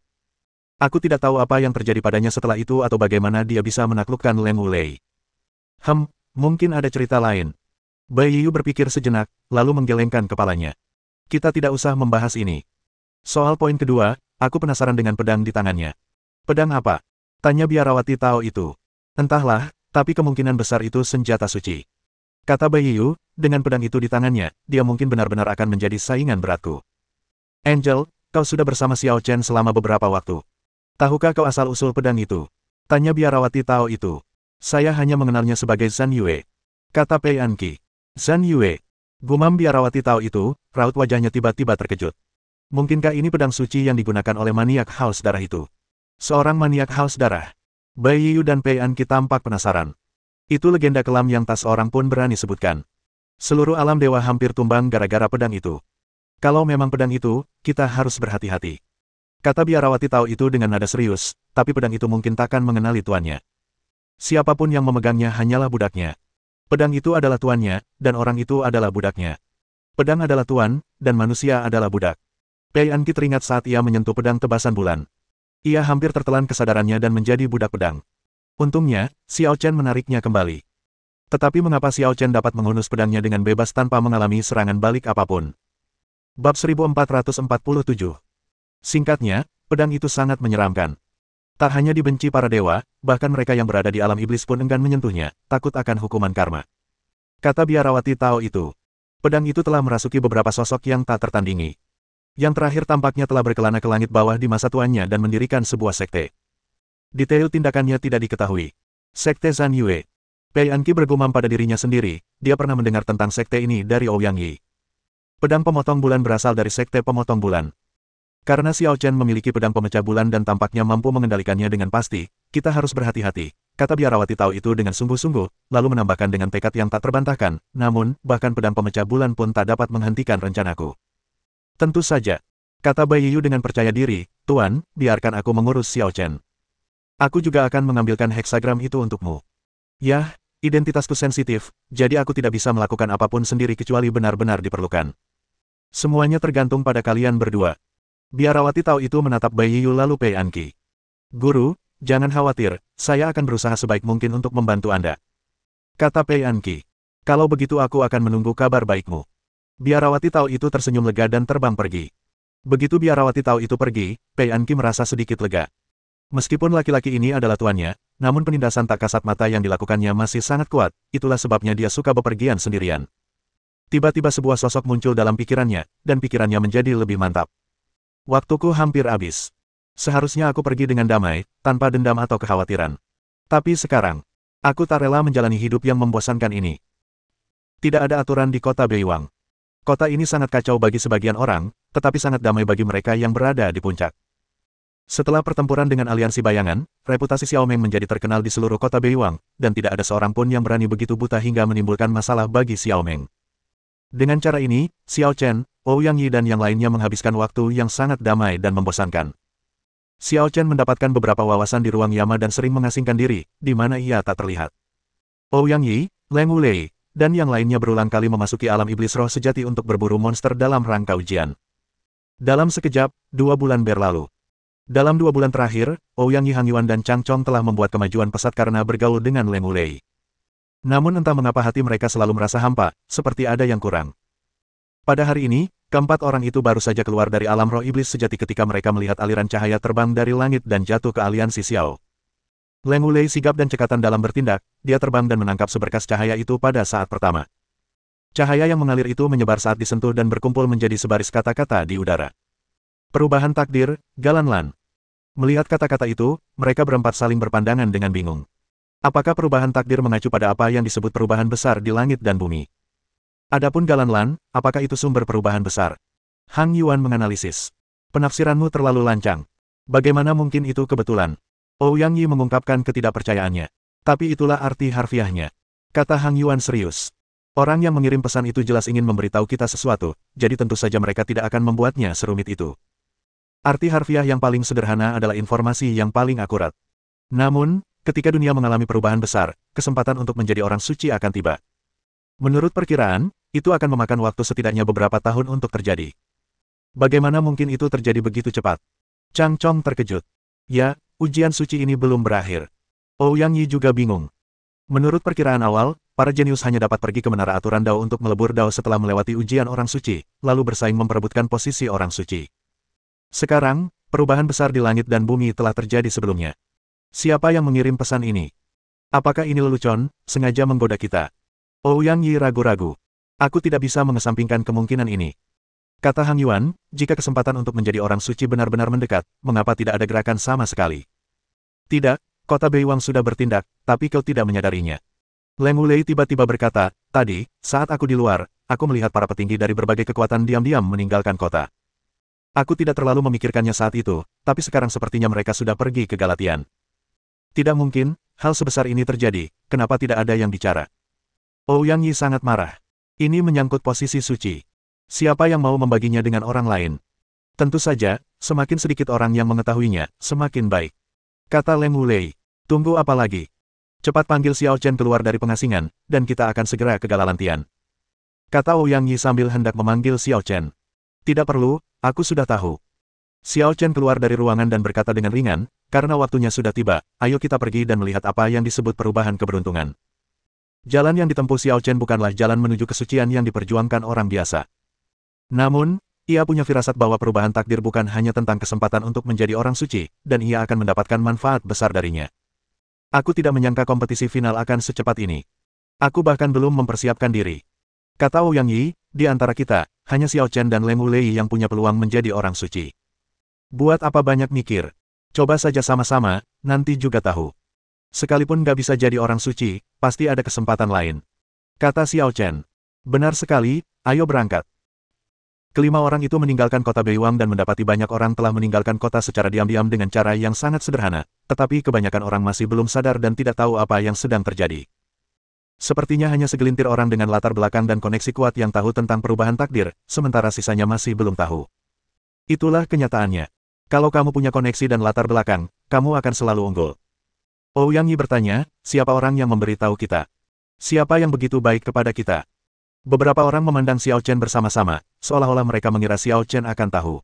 Aku tidak tahu apa yang terjadi padanya setelah itu atau bagaimana dia bisa menaklukkan Leng Wulei. Mungkin ada cerita lain. Bai Yu berpikir sejenak, lalu menggelengkan kepalanya. Kita tidak usah membahas ini. Soal poin kedua, aku penasaran dengan pedang di tangannya. Pedang apa? Tanya biarawati Tao itu. Entahlah, tapi kemungkinan besar itu senjata suci. Kata Bai Yu, dengan pedang itu di tangannya, dia mungkin benar-benar akan menjadi saingan beratku. Angel, kau sudah bersama Xiao Chen selama beberapa waktu. Tahukah kau asal-usul pedang itu? Tanya biarawati Tao itu. Saya hanya mengenalnya sebagai Zhan Yue. Kata Pei Anki. Zhan Yue. Gumam biarawati Tao itu, raut wajahnya tiba-tiba terkejut. Mungkinkah ini pedang suci yang digunakan oleh maniak haus darah itu? Seorang maniak haus darah. Bai Yu dan Pei Anki tampak penasaran. Itu legenda kelam yang tak seorang pun berani sebutkan. Seluruh alam dewa hampir tumbang gara-gara pedang itu. Kalau memang pedang itu, kita harus berhati-hati. Kata biarawati Tao itu dengan nada serius, tapi pedang itu mungkin takkan mengenali tuannya. Siapapun yang memegangnya hanyalah budaknya. Pedang itu adalah tuannya, dan orang itu adalah budaknya. Pedang adalah tuan, dan manusia adalah budak. Pei Anki teringat saat ia menyentuh pedang tebasan bulan. Ia hampir tertelan kesadarannya dan menjadi budak pedang. Untungnya, Xiao Chen menariknya kembali. Tetapi mengapa Xiao Chen dapat menghunus pedangnya dengan bebas tanpa mengalami serangan balik apapun? Bab 1447. Singkatnya, pedang itu sangat menyeramkan. Tak hanya dibenci para dewa, bahkan mereka yang berada di alam iblis pun enggan menyentuhnya, takut akan hukuman karma. Kata biarawati Tao itu. Pedang itu telah merasuki beberapa sosok yang tak tertandingi. Yang terakhir tampaknya telah berkelana ke langit bawah di masa tuannya dan mendirikan sebuah sekte. Detail tindakannya tidak diketahui. Sekte Zhan Yue. Pei Anki bergumam pada dirinya sendiri, dia pernah mendengar tentang sekte ini dari Ouyang Yi. Pedang pemotong bulan berasal dari sekte pemotong bulan. Karena Xiao Chen memiliki pedang pemecah bulan dan tampaknya mampu mengendalikannya dengan pasti, kita harus berhati-hati, kata biarawati Tao itu dengan sungguh-sungguh, lalu menambahkan dengan tekad yang tak terbantahkan, namun, bahkan pedang pemecah bulan pun tak dapat menghentikan rencanaku. Tentu saja, kata Bai Yu dengan percaya diri, Tuan, biarkan aku mengurus Xiao Chen. Aku juga akan mengambilkan heksagram itu untukmu. Yah, identitasku sensitif, jadi aku tidak bisa melakukan apapun sendiri kecuali benar-benar diperlukan. Semuanya tergantung pada kalian berdua. Biarawati Tao itu menatap Bai Yu lalu Pei Anki. Guru, jangan khawatir, saya akan berusaha sebaik mungkin untuk membantu Anda. Kata Pei Anki. Kalau begitu aku akan menunggu kabar baikmu. Biarawati Tao itu tersenyum lega dan terbang pergi. Begitu biarawati Tao itu pergi, Pei Anki merasa sedikit lega. Meskipun laki-laki ini adalah tuannya, namun penindasan tak kasat mata yang dilakukannya masih sangat kuat, itulah sebabnya dia suka bepergian sendirian. Tiba-tiba sebuah sosok muncul dalam pikirannya, dan pikirannya menjadi lebih mantap. Waktuku hampir habis. Seharusnya aku pergi dengan damai, tanpa dendam atau kekhawatiran. Tapi sekarang, aku tak rela menjalani hidup yang membosankan ini. Tidak ada aturan di kota Beiwang. Kota ini sangat kacau bagi sebagian orang, tetapi sangat damai bagi mereka yang berada di puncak. Setelah pertempuran dengan aliansi bayangan, reputasi Xiao Meng menjadi terkenal di seluruh kota Beiwang, dan tidak ada seorang pun yang berani begitu buta hingga menimbulkan masalah bagi Xiao Meng. Dengan cara ini, Xiao Chen, Ouyang Yi dan yang lainnya menghabiskan waktu yang sangat damai dan membosankan. Xiao Chen mendapatkan beberapa wawasan di ruang Yama dan sering mengasingkan diri, di mana ia tak terlihat. Ouyang Yi, Leng Wulei, dan yang lainnya berulang kali memasuki alam iblis roh sejati untuk berburu monster dalam rangka ujian. Dalam sekejap, 2 bulan berlalu. Dalam 2 bulan terakhir, Ouyang Yi, Hang Yuan dan Chang Chong telah membuat kemajuan pesat karena bergaul dengan Leng Wulei. Namun entah mengapa hati mereka selalu merasa hampa, seperti ada yang kurang. Pada hari ini, keempat orang itu baru saja keluar dari alam roh iblis sejati ketika mereka melihat aliran cahaya terbang dari langit dan jatuh ke aliansi Xiao. Leng Wulei sigap dan cekatan dalam bertindak, dia terbang dan menangkap seberkas cahaya itu pada saat pertama. Cahaya yang mengalir itu menyebar saat disentuh dan berkumpul menjadi sebaris kata-kata di udara. Perubahan takdir, Galanlan. Melihat kata-kata itu, mereka berempat saling berpandangan dengan bingung. Apakah perubahan takdir mengacu pada apa yang disebut perubahan besar di langit dan bumi? Adapun Galanlan, apakah itu sumber perubahan besar? Hang Yuan menganalisis. Penafsiranmu terlalu lancang. Bagaimana mungkin itu kebetulan? Ouyang Yi mengungkapkan ketidakpercayaannya. Tapi itulah arti harfiahnya. Kata Hang Yuan serius. Orang yang mengirim pesan itu jelas ingin memberitahu kita sesuatu, jadi tentu saja mereka tidak akan membuatnya serumit itu. Arti harfiah yang paling sederhana adalah informasi yang paling akurat. Namun, ketika dunia mengalami perubahan besar, kesempatan untuk menjadi orang suci akan tiba. Menurut perkiraan, itu akan memakan waktu setidaknya beberapa tahun untuk terjadi. Bagaimana mungkin itu terjadi begitu cepat? Chang Chong terkejut. Ya, ujian suci ini belum berakhir. Ouyang Yi juga bingung. Menurut perkiraan awal, para jenius hanya dapat pergi ke menara aturan Dao untuk melebur Dao setelah melewati ujian orang suci, lalu bersaing memperebutkan posisi orang suci. Sekarang, perubahan besar di langit dan bumi telah terjadi sebelumnya. Siapa yang mengirim pesan ini? Apakah ini lelucon, sengaja menggoda kita? Ouyang Yi ragu-ragu. Aku tidak bisa mengesampingkan kemungkinan ini. Kata Hang Yuan, jika kesempatan untuk menjadi orang suci benar-benar mendekat, mengapa tidak ada gerakan sama sekali? Tidak, kota Beiwang sudah bertindak, tapi kau tidak menyadarinya. Leng Wulei tiba-tiba berkata, tadi, saat aku di luar, aku melihat para petinggi dari berbagai kekuatan diam-diam meninggalkan kota. Aku tidak terlalu memikirkannya saat itu, tapi sekarang sepertinya mereka sudah pergi ke Galatian. Tidak mungkin, hal sebesar ini terjadi, kenapa tidak ada yang bicara? Ouyang Yi sangat marah. Ini menyangkut posisi suci. Siapa yang mau membaginya dengan orang lain? Tentu saja, semakin sedikit orang yang mengetahuinya, semakin baik. Kata Leng Wulei. Tunggu apa lagi? Cepat panggil Xiao Chen keluar dari pengasingan, dan kita akan segera ke Galalantian. Kata Ouyang Yi sambil hendak memanggil Xiao Chen. Tidak perlu, aku sudah tahu. Xiao Chen keluar dari ruangan dan berkata dengan ringan, karena waktunya sudah tiba, ayo kita pergi dan melihat apa yang disebut perubahan keberuntungan. Jalan yang ditempuh Xiao Chen bukanlah jalan menuju kesucian yang diperjuangkan orang biasa. Namun, ia punya firasat bahwa perubahan takdir bukan hanya tentang kesempatan untuk menjadi orang suci, dan ia akan mendapatkan manfaat besar darinya. Aku tidak menyangka kompetisi final akan secepat ini. Aku bahkan belum mempersiapkan diri. Kata Ouyang Yi, di antara kita, hanya Xiao Chen dan Leng Wulei yang punya peluang menjadi orang suci. Buat apa banyak mikir? Coba saja sama-sama, nanti juga tahu. Sekalipun nggak bisa jadi orang suci, pasti ada kesempatan lain. Kata Xiao Chen. Benar sekali, ayo berangkat. Kelima orang itu meninggalkan kota Beiwang dan mendapati banyak orang telah meninggalkan kota secara diam-diam dengan cara yang sangat sederhana, tetapi kebanyakan orang masih belum sadar dan tidak tahu apa yang sedang terjadi. Sepertinya hanya segelintir orang dengan latar belakang dan koneksi kuat yang tahu tentang perubahan takdir, sementara sisanya masih belum tahu. Itulah kenyataannya. Kalau kamu punya koneksi dan latar belakang, kamu akan selalu unggul. Ouyang Yi bertanya, siapa orang yang memberitahu kita? Siapa yang begitu baik kepada kita? Beberapa orang memandang Xiao Chen bersama-sama, seolah-olah mereka mengira Xiao Chen akan tahu.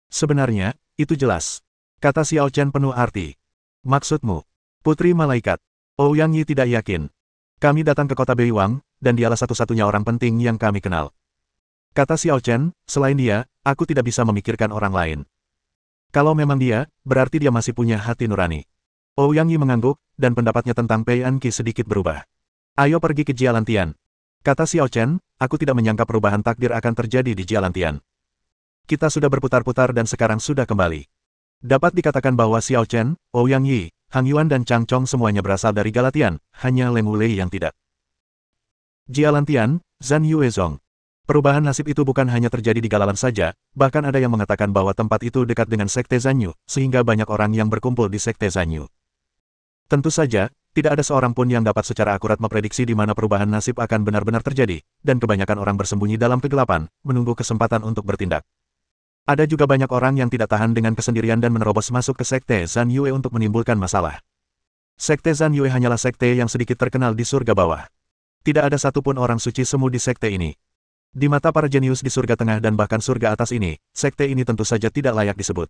Sebenarnya, itu jelas. Kata Xiao Chen penuh arti. Maksudmu? Putri Malaikat. Ouyang Yi tidak yakin. Kami datang ke kota Beiwang, dan dialah satu-satunya orang penting yang kami kenal. Kata Xiao Chen, selain dia, aku tidak bisa memikirkan orang lain. Kalau memang dia, berarti dia masih punya hati nurani. Ouyang Yi mengangguk, dan pendapatnya tentang Pei Anqi sedikit berubah. Ayo pergi ke Jialantian. Kata Xiao Chen, aku tidak menyangka perubahan takdir akan terjadi di Jialantian. Kita sudah berputar-putar dan sekarang sudah kembali. Dapat dikatakan bahwa Xiao Chen, Ouyang Yi, Hang Yuan dan Chang Chong semuanya berasal dari Galatian, hanya Leng Wulei yang tidak. Jialantian, Zhan Yuezong. Perubahan nasib itu bukan hanya terjadi di Galalan saja, bahkan ada yang mengatakan bahwa tempat itu dekat dengan Sekte Zanyu, sehingga banyak orang yang berkumpul di Sekte Zanyu. Tentu saja, tidak ada seorang pun yang dapat secara akurat memprediksi di mana perubahan nasib akan benar-benar terjadi, dan kebanyakan orang bersembunyi dalam kegelapan, menunggu kesempatan untuk bertindak. Ada juga banyak orang yang tidak tahan dengan kesendirian dan menerobos masuk ke Sekte Zhan Yue untuk menimbulkan masalah. Sekte Zhan Yue hanyalah sekte yang sedikit terkenal di surga bawah. Tidak ada satupun orang suci semu di sekte ini. Di mata para jenius di surga tengah dan bahkan surga atas ini, sekte ini tentu saja tidak layak disebut.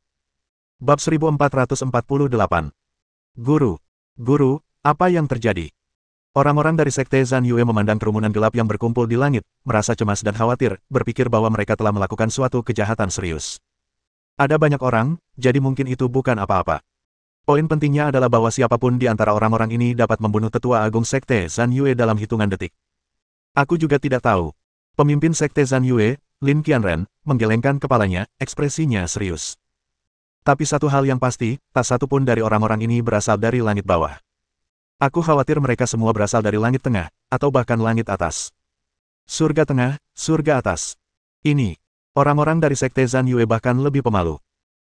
Bab 1448. Guru. Guru, apa yang terjadi? Orang-orang dari Sekte Zhan Yue memandang kerumunan gelap yang berkumpul di langit, merasa cemas dan khawatir, berpikir bahwa mereka telah melakukan suatu kejahatan serius. Ada banyak orang, jadi mungkin itu bukan apa-apa. Poin pentingnya adalah bahwa siapapun di antara orang-orang ini dapat membunuh tetua agung Sekte Zhan Yue dalam hitungan detik. Aku juga tidak tahu. Pemimpin Sekte Zhan Yue, Lin Qianren, menggelengkan kepalanya, ekspresinya serius. Tapi satu hal yang pasti, tak satu pun dari orang-orang ini berasal dari langit bawah. Aku khawatir mereka semua berasal dari langit tengah, atau bahkan langit atas. Surga tengah, surga atas. Ini, orang-orang dari Sekte Zhan Yue bahkan lebih pemalu.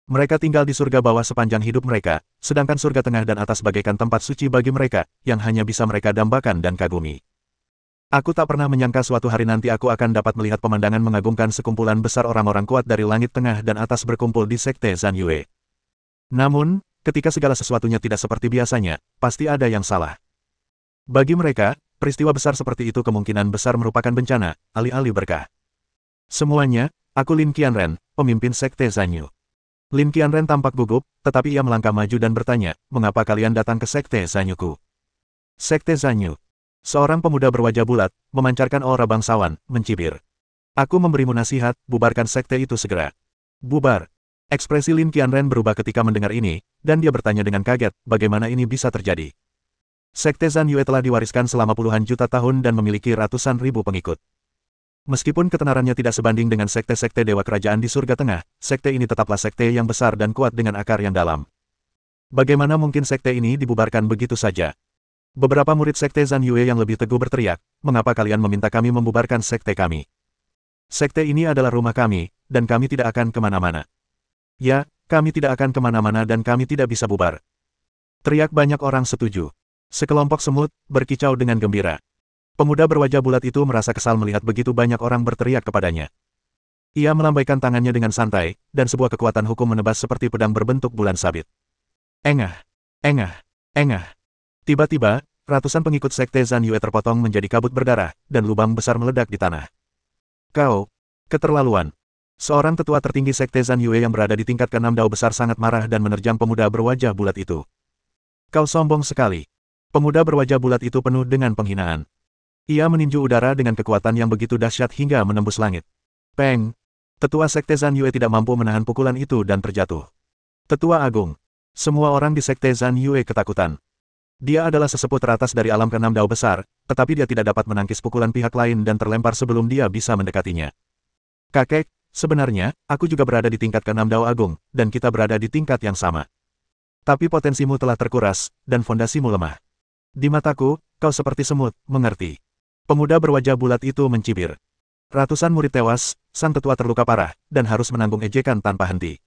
Mereka tinggal di surga bawah sepanjang hidup mereka, sedangkan surga tengah dan atas bagaikan tempat suci bagi mereka, yang hanya bisa mereka dambakan dan kagumi. Aku tak pernah menyangka suatu hari nanti aku akan dapat melihat pemandangan mengagumkan sekumpulan besar orang-orang kuat dari langit tengah dan atas berkumpul di Sekte Zhan Yue. Namun, ketika segala sesuatunya tidak seperti biasanya, pasti ada yang salah. Bagi mereka, peristiwa besar seperti itu kemungkinan besar merupakan bencana, alih-alih berkah. Semuanya, aku Lin Qianren, pemimpin Sekte Zanyu. Lin Qianren tampak gugup, tetapi ia melangkah maju dan bertanya, mengapa kalian datang ke Sekte Zanyuku? Sekte Zanyu. Seorang pemuda berwajah bulat, memancarkan aura bangsawan, mencibir. Aku memberimu nasihat, bubarkan sekte itu segera. Bubar. Ekspresi Lin Qianren berubah ketika mendengar ini, dan dia bertanya dengan kaget, bagaimana ini bisa terjadi. Sekte Zhan Yue telah diwariskan selama puluhan juta tahun dan memiliki ratusan ribu pengikut. Meskipun ketenarannya tidak sebanding dengan sekte-sekte dewa kerajaan di surga tengah, sekte ini tetaplah sekte yang besar dan kuat dengan akar yang dalam. Bagaimana mungkin sekte ini dibubarkan begitu saja? Beberapa murid sekte Zhan Yue yang lebih teguh berteriak, mengapa kalian meminta kami membubarkan sekte kami? Sekte ini adalah rumah kami, dan kami tidak akan kemana-mana. Ya, kami tidak akan kemana-mana dan kami tidak bisa bubar. Teriak banyak orang setuju. Sekelompok semut berkicau dengan gembira. Pemuda berwajah bulat itu merasa kesal melihat begitu banyak orang berteriak kepadanya. Ia melambaikan tangannya dengan santai, dan sebuah kekuatan hukum menebas seperti pedang berbentuk bulan sabit. Engah! Engah! Engah! Tiba-tiba, ratusan pengikut sekte Zhan Yue terpotong menjadi kabut berdarah, dan lubang besar meledak di tanah. Kau! Keterlaluan! Seorang tetua tertinggi sekte Zhan Yue yang berada di tingkat ke-6 Dao besar sangat marah dan menerjang pemuda berwajah bulat itu. Kau sombong sekali. Pemuda berwajah bulat itu penuh dengan penghinaan. Ia meninju udara dengan kekuatan yang begitu dahsyat hingga menembus langit. Peng! Tetua sekte Zhan Yue tidak mampu menahan pukulan itu dan terjatuh. Tetua Agung. Semua orang di sekte Zhan Yue ketakutan. Dia adalah sesepuh teratas dari alam ke-6 Dao besar, tetapi dia tidak dapat menangkis pukulan pihak lain dan terlempar sebelum dia bisa mendekatinya. Kakek, sebenarnya, aku juga berada di tingkat ke-6 Dao Agung, dan kita berada di tingkat yang sama. Tapi potensimu telah terkuras, dan fondasimu lemah. Di mataku, kau seperti semut, mengerti? Pemuda berwajah bulat itu mencibir. Ratusan murid tewas, sang tetua terluka parah, dan harus menanggung ejekan tanpa henti.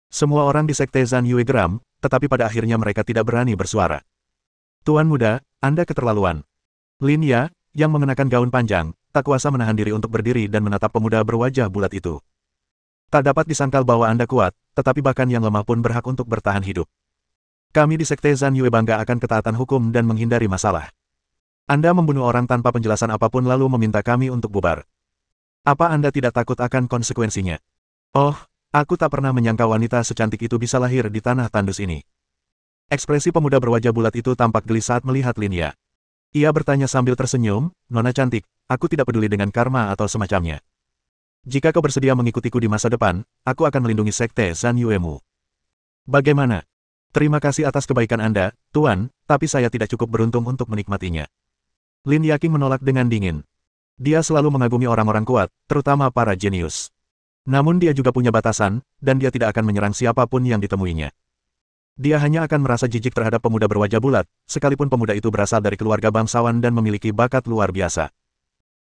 Semua orang di sekte Zhan Yue geram, tetapi pada akhirnya mereka tidak berani bersuara. Tuan muda, Anda keterlaluan. Lin Ya, yang mengenakan gaun panjang, tak kuasa menahan diri untuk berdiri dan menatap pemuda berwajah bulat itu. Tak dapat disangkal bahwa Anda kuat, tetapi bahkan yang lemah pun berhak untuk bertahan hidup. Kami di sekte Zhan Yue bangga akan ketaatan hukum dan menghindari masalah. Anda membunuh orang tanpa penjelasan apapun lalu meminta kami untuk bubar. Apa Anda tidak takut akan konsekuensinya? Oh, aku tak pernah menyangka wanita secantik itu bisa lahir di tanah tandus ini. Ekspresi pemuda berwajah bulat itu tampak geli saat melihat Lin Ya. Ia bertanya sambil tersenyum, Nona cantik, aku tidak peduli dengan karma atau semacamnya. Jika kau bersedia mengikutiku di masa depan, aku akan melindungi sekte Zhan Yue-mu. Bagaimana? Terima kasih atas kebaikan Anda, Tuan, tapi saya tidak cukup beruntung untuk menikmatinya. Lin Yaqing menolak dengan dingin. Dia selalu mengagumi orang-orang kuat, terutama para jenius. Namun dia juga punya batasan, dan dia tidak akan menyerang siapapun yang ditemuinya. Dia hanya akan merasa jijik terhadap pemuda berwajah bulat, sekalipun pemuda itu berasal dari keluarga bangsawan dan memiliki bakat luar biasa.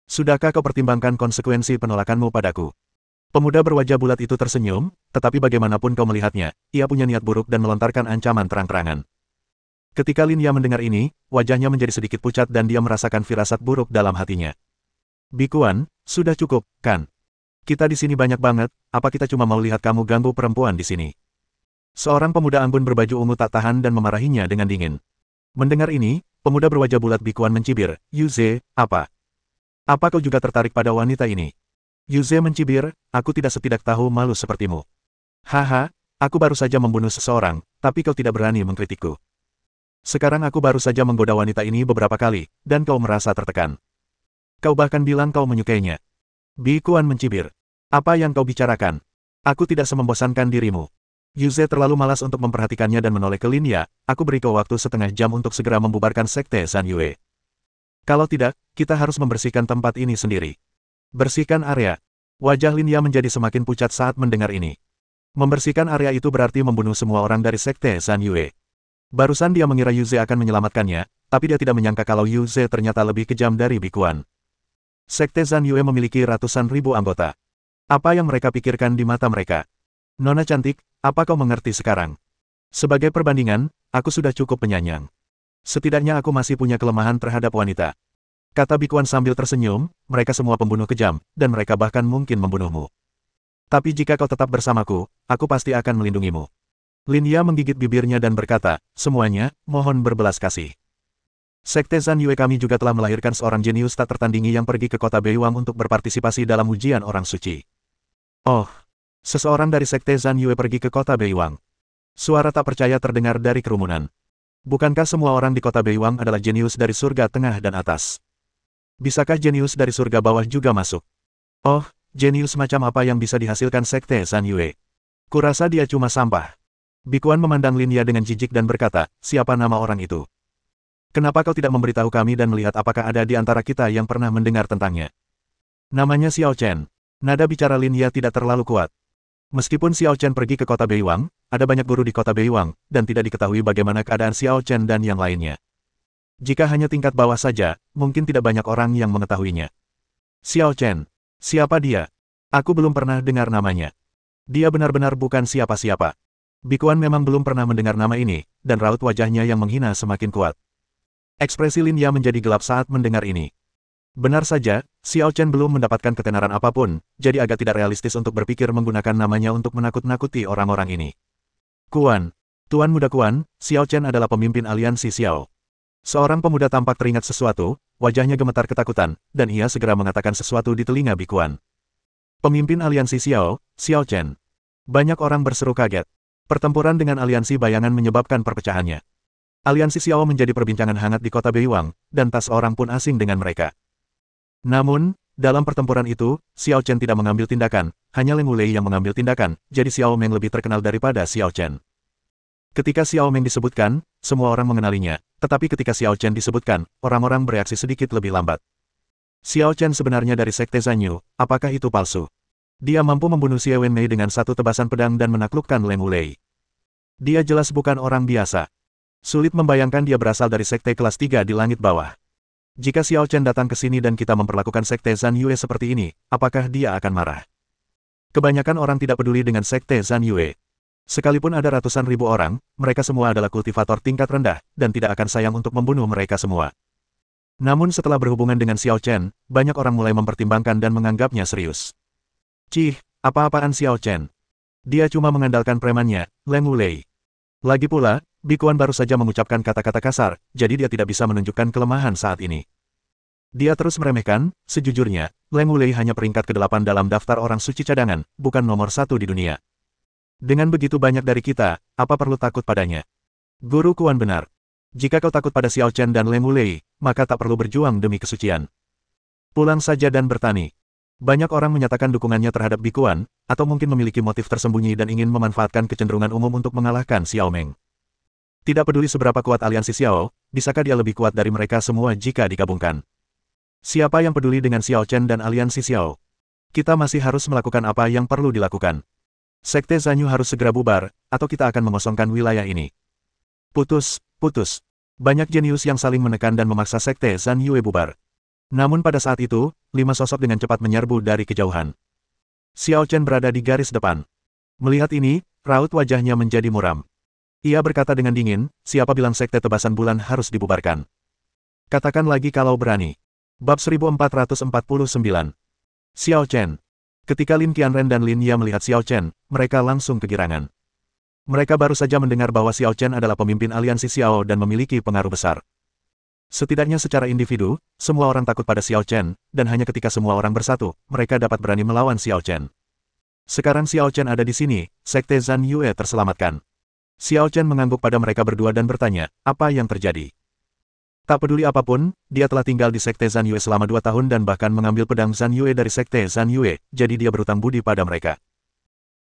Sudahkah kau pertimbangkan konsekuensi penolakanmu padaku? Pemuda berwajah bulat itu tersenyum, tetapi bagaimanapun kau melihatnya, ia punya niat buruk dan melontarkan ancaman terang-terangan. Ketika Lin Ya mendengar ini, wajahnya menjadi sedikit pucat dan dia merasakan firasat buruk dalam hatinya. Bikuan, sudah cukup, kan? Kita di sini banyak banget, apa kita cuma mau lihat kamu ganggu perempuan di sini? Seorang pemuda anggun berbaju ungu tak tahan dan memarahinya dengan dingin. Mendengar ini, pemuda berwajah bulat Bikuan mencibir, Yuze, apa? Apa kau juga tertarik pada wanita ini? Yuze mencibir, aku tidak tahu malu sepertimu. Haha, aku baru saja membunuh seseorang, tapi kau tidak berani mengkritikku. Sekarang aku baru saja menggoda wanita ini beberapa kali, dan kau merasa tertekan. Kau bahkan bilang kau menyukainya. Bikuan mencibir. Apa yang kau bicarakan? Aku tidak semembosankan dirimu. Yuze terlalu malas untuk memperhatikannya dan menoleh ke Lin Ya, aku beri kau waktu setengah jam untuk segera membubarkan sekte Zhan Yue. Kalau tidak, kita harus membersihkan tempat ini sendiri. Bersihkan area. Wajah Lin Ya menjadi semakin pucat saat mendengar ini. Membersihkan area itu berarti membunuh semua orang dari sekte Zhan Yue. Barusan dia mengira Yuze akan menyelamatkannya, tapi dia tidak menyangka kalau Yuze ternyata lebih kejam dari Bikuan. Sekte Zhan Yue memiliki ratusan ribu anggota. Apa yang mereka pikirkan di mata mereka? Nona cantik, apa kau mengerti sekarang? Sebagai perbandingan, aku sudah cukup penyanyang. Setidaknya aku masih punya kelemahan terhadap wanita. Kata Bikuan sambil tersenyum, mereka semua pembunuh kejam, dan mereka bahkan mungkin membunuhmu. Tapi jika kau tetap bersamaku, aku pasti akan melindungimu. Lin Ya menggigit bibirnya dan berkata, semuanya, mohon berbelas kasih. Sekte Zhan Yue kami juga telah melahirkan seorang jenius tak tertandingi yang pergi ke kota Beiwang untuk berpartisipasi dalam ujian orang suci. Oh, seseorang dari sekte Zhan Yue pergi ke kota Beiwang. Suara tak percaya terdengar dari kerumunan. Bukankah semua orang di kota Beiwang adalah jenius dari surga tengah dan atas? Bisakah jenius dari surga bawah juga masuk? Oh, jenius macam apa yang bisa dihasilkan sekte Zhan Yue? Kurasa dia cuma sampah. Bikuan memandang Lin Ya dengan jijik dan berkata, siapa nama orang itu? Kenapa kau tidak memberitahu kami dan melihat apakah ada di antara kita yang pernah mendengar tentangnya? Namanya Xiao Chen. Nada bicara Lin Ya tidak terlalu kuat. Meskipun Xiao Chen pergi ke kota Beiwang, ada banyak guru di kota Beiwang, dan tidak diketahui bagaimana keadaan Xiao Chen dan yang lainnya. Jika hanya tingkat bawah saja, mungkin tidak banyak orang yang mengetahuinya. Xiao Chen. Siapa dia? Aku belum pernah dengar namanya. Dia benar-benar bukan siapa-siapa. Bikuan memang belum pernah mendengar nama ini, dan raut wajahnya yang menghina semakin kuat. Ekspresi Lin Ya menjadi gelap saat mendengar ini. Benar saja, Xiao Chen belum mendapatkan ketenaran apapun, jadi agak tidak realistis untuk berpikir menggunakan namanya untuk menakut-nakuti orang-orang ini. Kuan. Tuan Muda Kuan, Xiao Chen adalah pemimpin aliansi Xiao. Seorang pemuda tampak teringat sesuatu, wajahnya gemetar ketakutan, dan ia segera mengatakan sesuatu di telinga Bi Kuan. Pemimpin aliansi Xiao, Xiao Chen. Banyak orang berseru kaget. Pertempuran dengan aliansi bayangan menyebabkan perpecahannya. Aliansi Xiao menjadi perbincangan hangat di kota Beiwang, dan tak seorang pun asing dengan mereka. Namun, dalam pertempuran itu, Xiao Chen tidak mengambil tindakan, hanya Leng Wulei yang mengambil tindakan, jadi Xiao Meng lebih terkenal daripada Xiao Chen. Ketika Xiao Meng disebutkan, semua orang mengenalinya, tetapi ketika Xiao Chen disebutkan, orang-orang bereaksi sedikit lebih lambat. Xiao Chen sebenarnya dari Sekte Zanyu, apakah itu palsu? Dia mampu membunuh Xie Wenmei dengan satu tebasan pedang dan menaklukkan Leng Wulei. Dia jelas bukan orang biasa. Sulit membayangkan dia berasal dari Sekte kelas 3 di langit bawah. Jika Xiao Chen datang ke sini dan kita memperlakukan Sekte Zan Yue seperti ini, apakah dia akan marah? Kebanyakan orang tidak peduli dengan Sekte Zan Yue. Sekalipun ada ratusan ribu orang, mereka semua adalah kultivator tingkat rendah, dan tidak akan sayang untuk membunuh mereka semua. Namun setelah berhubungan dengan Xiao Chen, banyak orang mulai mempertimbangkan dan menganggapnya serius. Cih, apa-apaan Xiao Chen? Dia cuma mengandalkan premannya, Leng Wulei. Lagi pula, Bi Kuan baru saja mengucapkan kata-kata kasar, jadi dia tidak bisa menunjukkan kelemahan saat ini. Dia terus meremehkan, sejujurnya, Leng Wulei hanya peringkat ke-8 dalam daftar orang suci cadangan, bukan nomor 1 di dunia. Dengan begitu banyak dari kita, apa perlu takut padanya? Guru Kuan benar. Jika kau takut pada Xiao Chen dan Leng Wulei, maka tak perlu berjuang demi kesucian. Pulang saja dan bertani. Banyak orang menyatakan dukungannya terhadap Bi Kuan, atau mungkin memiliki motif tersembunyi dan ingin memanfaatkan kecenderungan umum untuk mengalahkan Xiao Meng. Tidak peduli seberapa kuat aliansi Xiao, bisakah dia lebih kuat dari mereka semua jika digabungkan? Siapa yang peduli dengan Xiao Chen dan aliansi Xiao? Kita masih harus melakukan apa yang perlu dilakukan. Sekte Zanyu harus segera bubar, atau kita akan mengosongkan wilayah ini. Putus, putus. Banyak jenius yang saling menekan dan memaksa Sekte Zanyu bubar. Namun pada saat itu, 5 sosok dengan cepat menyerbu dari kejauhan. Xiao Chen berada di garis depan. Melihat ini, raut wajahnya menjadi muram. Ia berkata dengan dingin, siapa bilang Sekte Tebasan Bulan harus dibubarkan? Katakan lagi kalau berani. Bab 1449. Xiao Chen. Ketika Lin Qianren dan Lin Ye melihat Xiao Chen, mereka langsung kegirangan. Mereka baru saja mendengar bahwa Xiao Chen adalah pemimpin aliansi Xiao dan memiliki pengaruh besar. Setidaknya secara individu, semua orang takut pada Xiao Chen, dan hanya ketika semua orang bersatu, mereka dapat berani melawan Xiao Chen. Sekarang Xiao Chen ada di sini, Sekte Zan Yue terselamatkan. Xiao Chen mengangguk pada mereka berdua dan bertanya, apa yang terjadi? Tak peduli apapun, dia telah tinggal di Sekte Zan Yue selama 2 tahun dan bahkan mengambil pedang Zan Yue dari Sekte Zan Yue, jadi dia berutang budi pada mereka.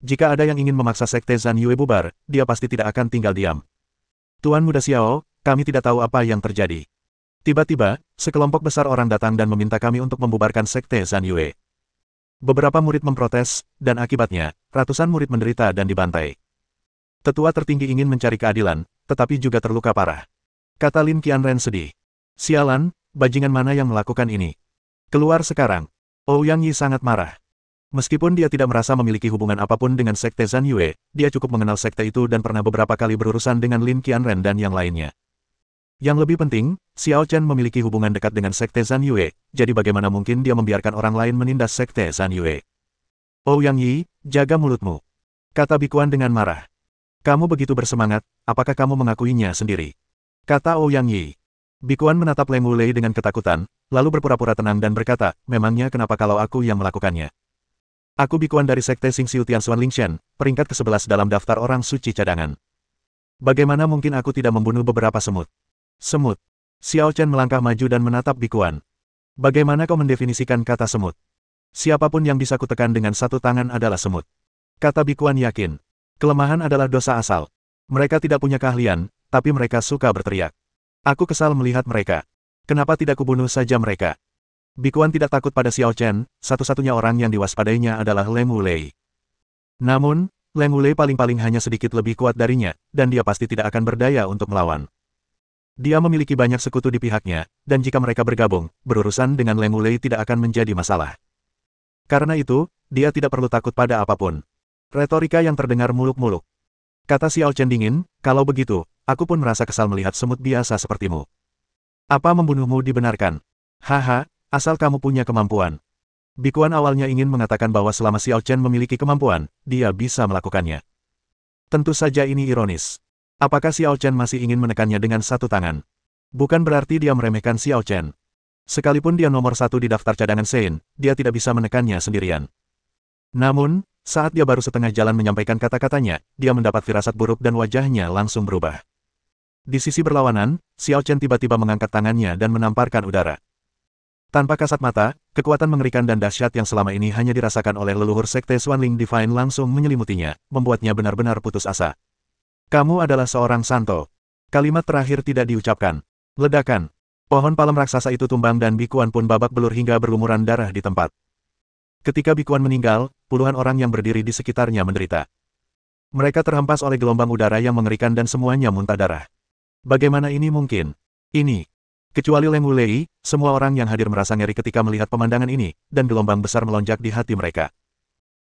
Jika ada yang ingin memaksa Sekte Zan Yue bubar, dia pasti tidak akan tinggal diam. Tuan Muda Xiao, kami tidak tahu apa yang terjadi. Tiba-tiba, sekelompok besar orang datang dan meminta kami untuk membubarkan Sekte Zan Yue. Beberapa murid memprotes, dan akibatnya, ratusan murid menderita dan dibantai. Tetua tertinggi ingin mencari keadilan, tetapi juga terluka parah. Kata Lin Qianren sedih. Sialan, bajingan mana yang melakukan ini? Keluar sekarang. Ouyang Yi sangat marah. Meskipun dia tidak merasa memiliki hubungan apapun dengan Sekte Zan Yue, dia cukup mengenal sekte itu dan pernah beberapa kali berurusan dengan Lin Qianren dan yang lainnya. Yang lebih penting, Xiao Chen memiliki hubungan dekat dengan Sekte Zan Yue, jadi bagaimana mungkin dia membiarkan orang lain menindas Sekte Zan Yue? Ouyang Yi, jaga mulutmu. Kata Bi Kuan dengan marah. Kamu begitu bersemangat, apakah kamu mengakuinya sendiri? Kata Ouyang Yi. Bi Kuan menatap Leng Wulei dengan ketakutan, lalu berpura-pura tenang dan berkata, memangnya kenapa kalau aku yang melakukannya? Aku Bi Kuan dari Sekte Xingxiu Tianxuan Lingshen, peringkat ke-11 dalam daftar orang suci cadangan. Bagaimana mungkin aku tidak membunuh beberapa semut? Semut. Xiao Chen melangkah maju dan menatap Bi Kuan. Bagaimana kau mendefinisikan kata semut? Siapapun yang bisa kutekan dengan satu tangan adalah semut. Kata Bi Kuan yakin. Kelemahan adalah dosa asal. Mereka tidak punya keahlian, tapi mereka suka berteriak. Aku kesal melihat mereka. Kenapa tidak kubunuh saja mereka? Bi Kuan tidak takut pada Xiao Chen, satu-satunya orang yang diwaspadainya adalah Leng Wulei. Namun, Leng Wulei paling-paling hanya sedikit lebih kuat darinya, dan dia pasti tidak akan berdaya untuk melawan. Dia memiliki banyak sekutu di pihaknya, dan jika mereka bergabung, berurusan dengan Leng Wulei tidak akan menjadi masalah. Karena itu, dia tidak perlu takut pada apapun. Retorika yang terdengar muluk-muluk. Kata Xiao Chen dingin, kalau begitu, aku pun merasa kesal melihat semut biasa sepertimu. Apa membunuhmu dibenarkan? Haha, asal kamu punya kemampuan. Bikuan awalnya ingin mengatakan bahwa selama Xiao Chen memiliki kemampuan, dia bisa melakukannya. Tentu saja ini ironis. Apakah Xiao Chen masih ingin menekannya dengan satu tangan? Bukan berarti dia meremehkan Xiao Chen. Sekalipun dia nomor satu di daftar cadangan Sein, dia tidak bisa menekannya sendirian. Namun, saat dia baru setengah jalan menyampaikan kata-katanya, dia mendapat firasat buruk dan wajahnya langsung berubah. Di sisi berlawanan, Xiao Chen tiba-tiba mengangkat tangannya dan menamparkan udara. Tanpa kasat mata, kekuatan mengerikan dan dahsyat yang selama ini hanya dirasakan oleh leluhur Sekte Xuanling Divine langsung menyelimutinya, membuatnya benar-benar putus asa. Kamu adalah seorang santo. Kalimat terakhir tidak diucapkan. Ledakan. Pohon palem raksasa itu tumbang dan Bikuan pun babak belur hingga berlumuran darah di tempat. Ketika Bikuan meninggal, puluhan orang yang berdiri di sekitarnya menderita. Mereka terhempas oleh gelombang udara yang mengerikan dan semuanya muntah darah. Bagaimana ini mungkin? Ini. Kecuali Leng Wulei, semua orang yang hadir merasa ngeri ketika melihat pemandangan ini, dan gelombang besar melonjak di hati mereka.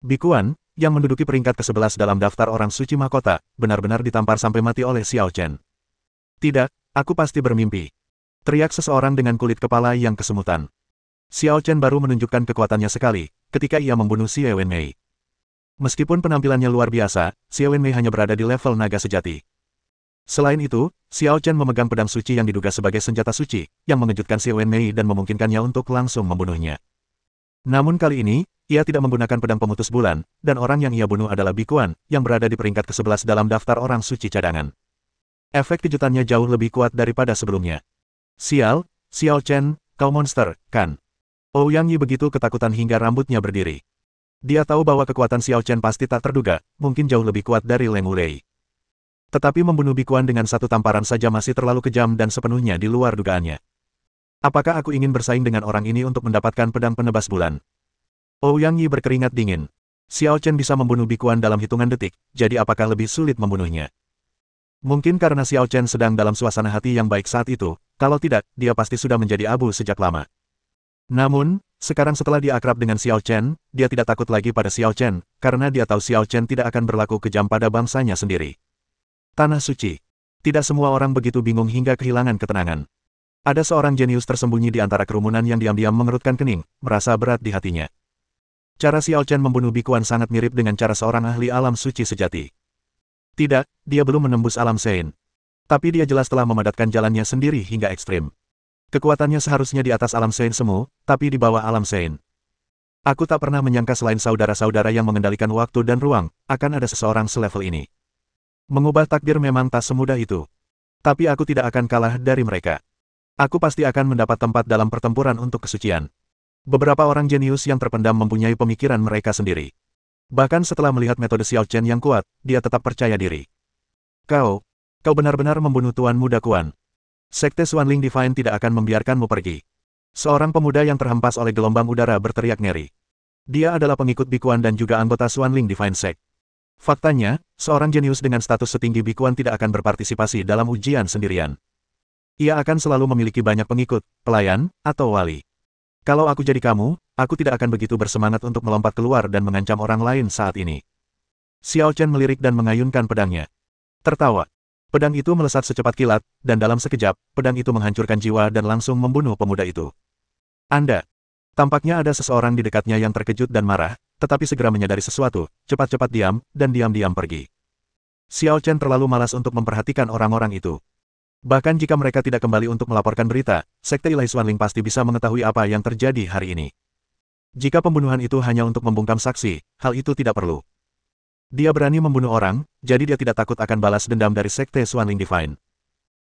Bikuan, yang menduduki peringkat ke-11 dalam daftar orang suci mahkota, benar-benar ditampar sampai mati oleh Xiao Chen. Tidak, aku pasti bermimpi. Teriak seseorang dengan kulit kepala yang kesemutan. Xiao Chen baru menunjukkan kekuatannya sekali, ketika ia membunuh Xie Wenmei. Meskipun penampilannya luar biasa, Xie Wenmei hanya berada di level naga sejati. Selain itu, Xiao Chen memegang pedang suci yang diduga sebagai senjata suci, yang mengejutkan Xie Wenmei dan memungkinkannya untuk langsung membunuhnya. Namun kali ini, ia tidak menggunakan pedang pemutus bulan, dan orang yang ia bunuh adalah Bikuan, yang berada di peringkat ke-11 dalam daftar orang suci cadangan. Efek kejutannya jauh lebih kuat daripada sebelumnya. Sial, Xiao Chen, kau monster, kan? Ouyang Yi begitu ketakutan hingga rambutnya berdiri. Dia tahu bahwa kekuatan Xiao Chen pasti tak terduga, mungkin jauh lebih kuat dari Leng Wulei. Tetapi membunuh Bikuan dengan satu tamparan saja masih terlalu kejam dan sepenuhnya di luar dugaannya. Apakah aku ingin bersaing dengan orang ini untuk mendapatkan pedang penebas bulan? Ouyang Yi berkeringat dingin. Xiao Chen bisa membunuh Bikuan dalam hitungan detik, jadi apakah lebih sulit membunuhnya? Mungkin karena Xiao Chen sedang dalam suasana hati yang baik saat itu, kalau tidak, dia pasti sudah menjadi abu sejak lama. Namun, sekarang setelah dia akrab dengan Xiao Chen, dia tidak takut lagi pada Xiao Chen, karena dia tahu Xiao Chen tidak akan berlaku kejam pada bangsanya sendiri. Tanah suci. Tidak semua orang begitu bingung hingga kehilangan ketenangan. Ada seorang jenius tersembunyi di antara kerumunan yang diam-diam mengerutkan kening, merasa berat di hatinya. Cara Xiao Chen membunuh Bikuan sangat mirip dengan cara seorang ahli alam suci sejati. Tidak, dia belum menembus alam Sein. Tapi dia jelas telah memadatkan jalannya sendiri hingga ekstrim. Kekuatannya seharusnya di atas alam Sein semu, tapi di bawah alam Sein. Aku tak pernah menyangka selain saudara-saudara yang mengendalikan waktu dan ruang, akan ada seseorang selevel ini. Mengubah takdir memang tak semudah itu. Tapi aku tidak akan kalah dari mereka. Aku pasti akan mendapat tempat dalam pertempuran untuk kesucian. Beberapa orang jenius yang terpendam mempunyai pemikiran mereka sendiri. Bahkan setelah melihat metode Xiao Chen yang kuat, dia tetap percaya diri. Kau benar-benar membunuh Tuan Muda Kuan. Sekte Xuanling Divine tidak akan membiarkanmu pergi. Seorang pemuda yang terhempas oleh gelombang udara berteriak ngeri. Dia adalah pengikut Bikuan dan juga anggota Xuanling Divine Sect. Faktanya, seorang jenius dengan status setinggi Bikuan tidak akan berpartisipasi dalam ujian sendirian. Ia akan selalu memiliki banyak pengikut, pelayan, atau wali. Kalau aku jadi kamu, aku tidak akan begitu bersemangat untuk melompat keluar dan mengancam orang lain saat ini. Xiao Chen melirik dan mengayunkan pedangnya. Tertawa. Pedang itu melesat secepat kilat, dan dalam sekejap, pedang itu menghancurkan jiwa dan langsung membunuh pemuda itu. Anda. Tampaknya ada seseorang di dekatnya yang terkejut dan marah, tetapi segera menyadari sesuatu, cepat-cepat diam, dan diam-diam pergi. Xiao Chen terlalu malas untuk memperhatikan orang-orang itu. Bahkan jika mereka tidak kembali untuk melaporkan berita, Sekte Ilahi Xuanling pasti bisa mengetahui apa yang terjadi hari ini. Jika pembunuhan itu hanya untuk membungkam saksi, hal itu tidak perlu. Dia berani membunuh orang, jadi dia tidak takut akan balas dendam dari Sekte Xuanling Divine.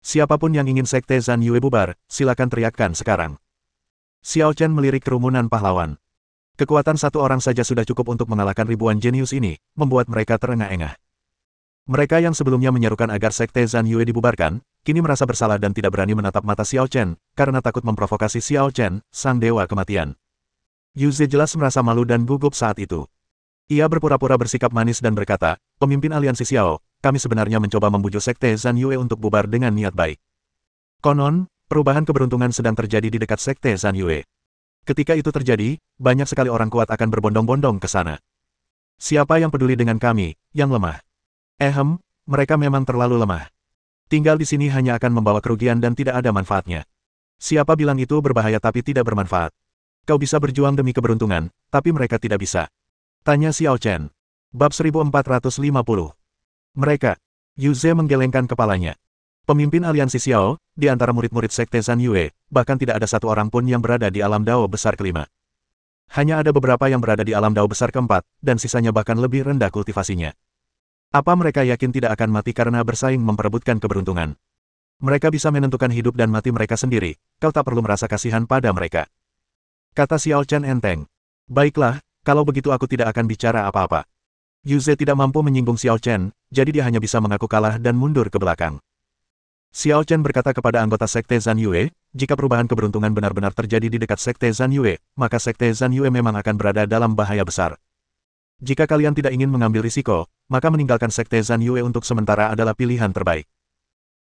Siapapun yang ingin Sekte Zhan Yue bubar, silakan teriakkan sekarang. Xiao Chen melirik kerumunan pahlawan. Kekuatan satu orang saja sudah cukup untuk mengalahkan ribuan jenius ini, membuat mereka terengah-engah. Mereka yang sebelumnya menyerukan agar Sekte Zhan Yue dibubarkan, kini merasa bersalah dan tidak berani menatap mata Xiao Chen, karena takut memprovokasi Xiao Chen, sang dewa kematian. Yu Ze jelas merasa malu dan gugup saat itu. Ia berpura-pura bersikap manis dan berkata, pemimpin aliansi Xiao, kami sebenarnya mencoba membujuk Sekte Zhan Yue untuk bubar dengan niat baik. Konon, perubahan keberuntungan sedang terjadi di dekat Sekte Zhan Yue. Ketika itu terjadi, banyak sekali orang kuat akan berbondong-bondong ke sana. Siapa yang peduli dengan kami, yang lemah? Mereka memang terlalu lemah. Tinggal di sini hanya akan membawa kerugian dan tidak ada manfaatnya. Siapa bilang itu berbahaya tapi tidak bermanfaat? Kau bisa berjuang demi keberuntungan, tapi mereka tidak bisa. Tanya Xiao Chen. Bab 1450. Mereka. Yu Ze menggelengkan kepalanya. Pemimpin aliansi Xiao, di antara murid-murid Sekte Zhan Yue, bahkan tidak ada satu orang pun yang berada di alam Dao besar kelima. Hanya ada beberapa yang berada di alam Dao besar keempat, dan sisanya bahkan lebih rendah kultivasinya. Apa mereka yakin tidak akan mati karena bersaing memperebutkan keberuntungan? Mereka bisa menentukan hidup dan mati mereka sendiri, kau tak perlu merasa kasihan pada mereka. Kata Xiao Chen enteng. Baiklah, kalau begitu aku tidak akan bicara apa-apa. Yu Ze tidak mampu menyinggung Xiao Chen, jadi dia hanya bisa mengaku kalah dan mundur ke belakang. Xiao Chen berkata kepada anggota Sekte Zhan Yue, jika perubahan keberuntungan benar-benar terjadi di dekat Sekte Zhan Yue, maka Sekte Zhan Yue memang akan berada dalam bahaya besar. Jika kalian tidak ingin mengambil risiko, maka meninggalkan Sekte Zhan Yue untuk sementara adalah pilihan terbaik.